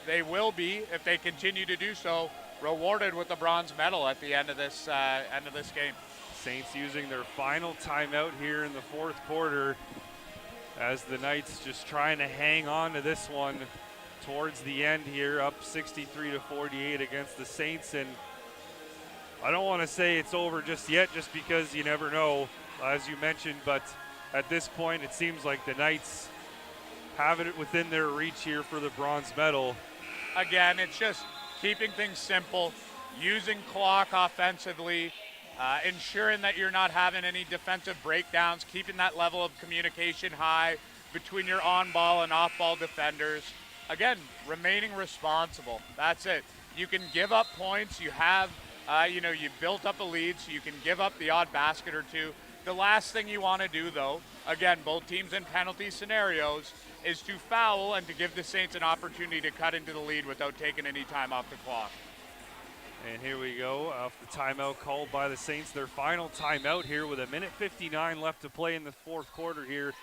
they will be, if they continue to do so, rewarded with the bronze medal at the end of this game. Saints using their final timeout here in the fourth quarter as the Knights just trying to hang on to this one towards the end here, up 63-48 against the Saints. And I don't want to say it's over just yet, just because you never know, as you mentioned, but at this point it seems like the Knights have it within their reach here for the bronze medal. Again, it's just keeping things simple, using clock offensively, ensuring that you're not having any defensive breakdowns, keeping that level of communication high between your on-ball and off-ball defenders. Again, remaining responsible. That's it. You can give up points. You have, you built up a lead, so you can give up the odd basket or two. The last thing you want to do, though, again, both teams in penalty scenarios, is to foul and to give the Saints an opportunity to cut into the lead without taking any time off the clock. And here we go, off the timeout called by the Saints. Their final timeout here with 1:59 left to play in the fourth quarter here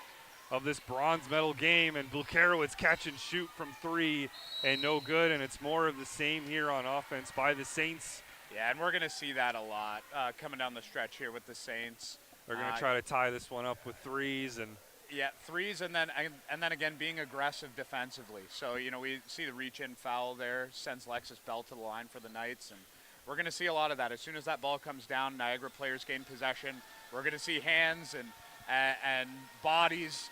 of this bronze medal game. And Bukarowicz catch and shoot from three, and no good. And it's more of the same here on offense by the Saints. Yeah, and we're going to see that a lot coming down the stretch here with the Saints. They're going to try to tie this one up with threes. Yeah, threes and then again being aggressive defensively. So, we see the reach-in foul there, sends Alexis Bell to the line for the Knights, and we're going to see a lot of that. As soon as that ball comes down, Niagara players gain possession. We're going to see hands and bodies,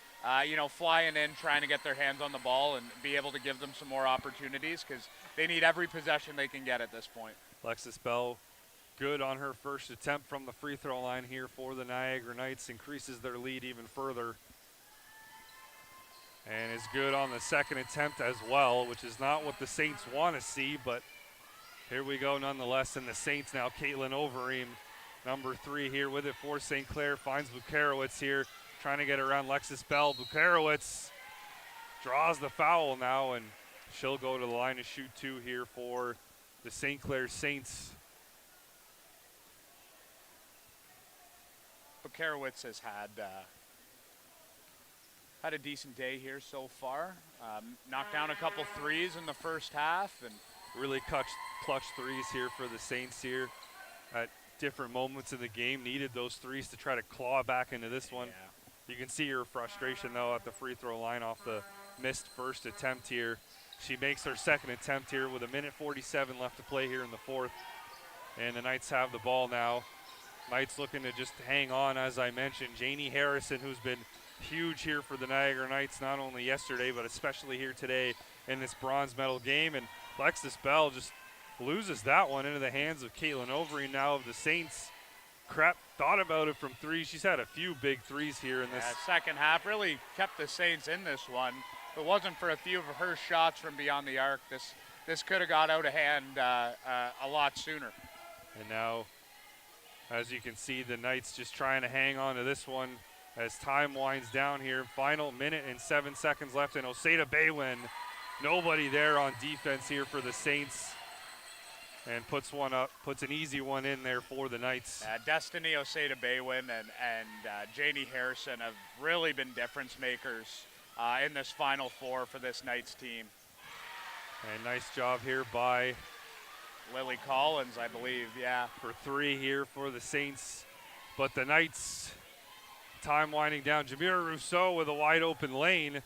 flying in, trying to get their hands on the ball and be able to give them some more opportunities because they need every possession they can get at this point. Alexis Bell, good on her first attempt from the free throw line here for the Niagara Knights, increases their lead even further. And is good on the second attempt as well, which is not what the Saints want to see, but here we go nonetheless. And the Saints now, Caitlin Overeem, number 3 here with it for St. Clair, finds Bukarowicz here, trying to get around Alexis Bell. Bukarowicz draws the foul now, and she'll go to the line to shoot 2 here for the St. Clair Saints. Bukarowicz has had a decent day here so far. Knocked down a couple threes in the first half, and really clutch threes here for the Saints here at different moments in the game. Needed those threes to try to claw back into this one. Yeah. You can see her frustration though at the free throw line off the missed first attempt here. She makes her second attempt here with 1:47 left to play here in the fourth. And the Knights have the ball now. Knights looking to just hang on, as I mentioned. Janie Harrison, who's been huge here for the Niagara Knights, not only yesterday, but especially here today in this bronze medal game. And Alexis Bell just loses that one into the hands of Caitlin Overeem now of the Saints. Thought about it from three. She's had a few big threes here in this. Second half really kept the Saints in this one. If it wasn't for a few of her shots from beyond the arc, this could have got out of hand a lot sooner. And now, as you can see, the Knights just trying to hang on to this one as time winds down here. Final minute and 7 seconds left, and Oseda Baywin, nobody there on defense here for the Saints. and puts an easy one in there for the Knights. Destiny Oseda-Baywin and Janie Harrison have really been difference makers in this Final Four for this Knights team. And nice job here by Lily Collins, I believe, yeah. For 3 here for the Saints. But the Knights, time winding down. Jamira Rousseau with a wide open lane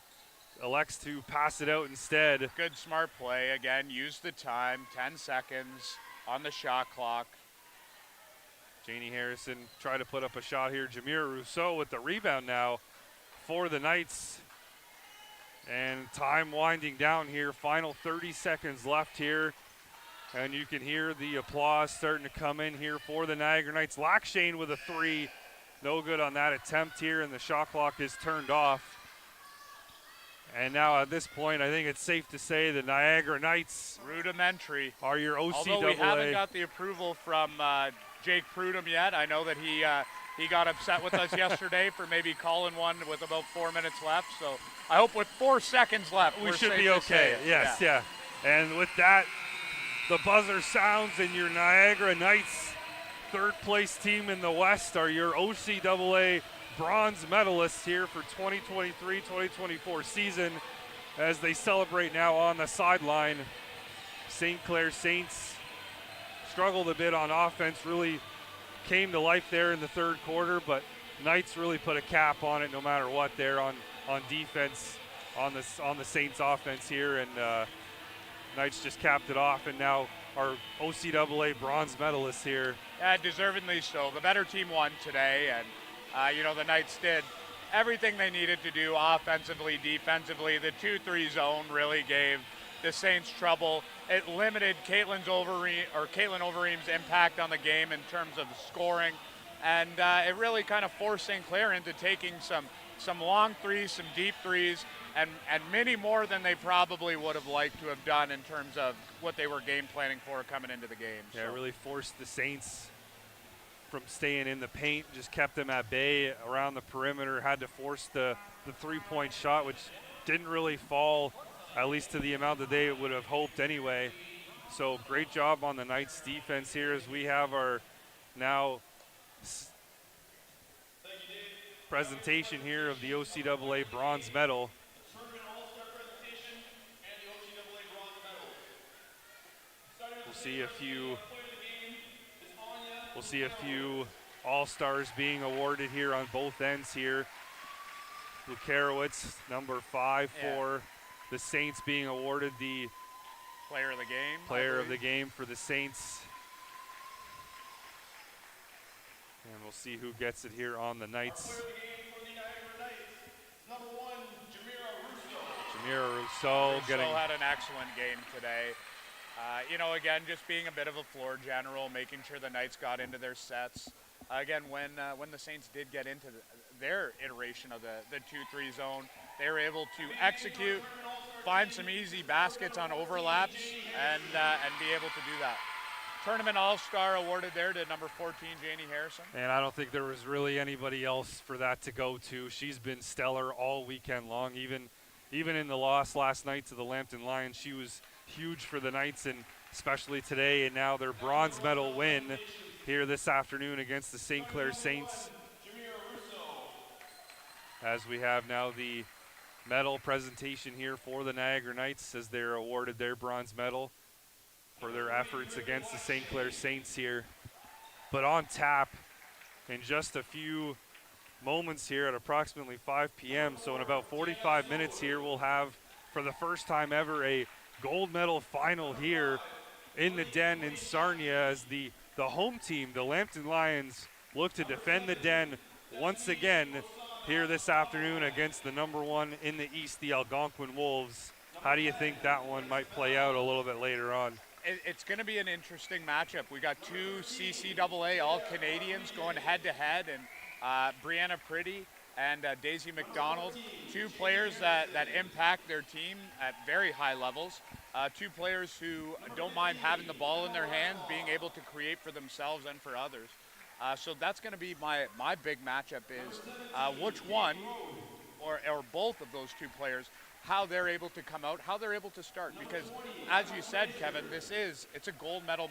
elects to pass it out instead. Good smart play. Again, use the time, 10 seconds on the shot clock. Janie Harrison tried to put up a shot here. Jamira Rousseau with the rebound now for the Knights. And time winding down here. Final 30 seconds left here. And you can hear the applause starting to come in here for the Niagara Knights. Lackshane with a 3. No good on that attempt here, and the shot clock is turned off. And now at this point, I think it's safe to say the Niagara Knights rudimentary are your OCAA. Although we haven't got the approval from Jake Prudhomme yet. I know that he got upset with us yesterday for maybe calling one with about 4 minutes left. So I hope with 4 seconds left, we should be okay. Yes, yeah. And with that, the buzzer sounds, and your Niagara Knights, third place team in the West, are your OCAA bronze medalists here for 2023-2024 season as they celebrate now on the sideline. St. Clair Saints struggled a bit on offense, really came to life there in the third quarter, but Knights really put a cap on it no matter what there on defense on the Saints offense here, and Knights just capped it off, and now our OCAA bronze medalists here. Yeah, deservedly so. The better team won today, and the Knights did everything they needed to do offensively, defensively. The 2-3 zone really gave the Saints trouble. It limited Caitlin Overeem's impact on the game in terms of scoring, and it really kind of forced St. Clair into taking some long threes, some deep threes, and many more than they probably would have liked to have done in terms of what they were game planning for coming into the game. Yeah, it really forced the Saints from staying in the paint, just kept them at bay around the perimeter, had to force the three-point shot, which didn't really fall, at least to the amount that they would have hoped anyway. So great job on the Knights defense here as we have our now presentation here of the OCAA bronze medal. We'll see a few all-stars being awarded here on both ends here. Lukarowicz, number 5 for the Saints, being awarded the player of the game. Player of the game for the Saints. And we'll see who gets it here on the Knights. Jamira Rousseau had an excellent game today. Again, just being a bit of a floor general, making sure the Knights got into their sets. Again, when the Saints did get into their iteration of the 2-3 zone, they were able to execute, find some easy baskets on overlaps, and be able to do that. Tournament All-Star awarded there to number 14, Janie Harrison. And I don't think there was really anybody else for that to go to. She's been stellar all weekend long. Even in the loss last night to the Lambton Lions, she was huge for the Knights, and especially today, and now their bronze medal win here this afternoon against the St. Clair Saints. As we have now the medal presentation here for the Niagara Knights as they're awarded their bronze medal for their efforts against the St. Clair Saints here. But on tap in just a few moments here at approximately 5 p.m. So in about 45 minutes here, we'll have, for the first time ever, a gold medal final here in the Den in Sarnia as the home team, the Lambton Lions, look to defend the Den once again here this afternoon against the number 1 in the East, the Algonquin Wolves. How do you think that one might play out a little bit later on? It's going to be an interesting matchup. We got 2 CCAA All-Canadians going head-to-head, and Brianna Priddy and Daisy McDonald, 2 players that impact their team at very high levels, 2 players who don't mind having the ball in their hands, being able to create for themselves and for others. So that's going to be my big matchup is which one or both of those 2 players, how they're able to come out, how they're able to start. Because as you said, Kevin, it's a gold medal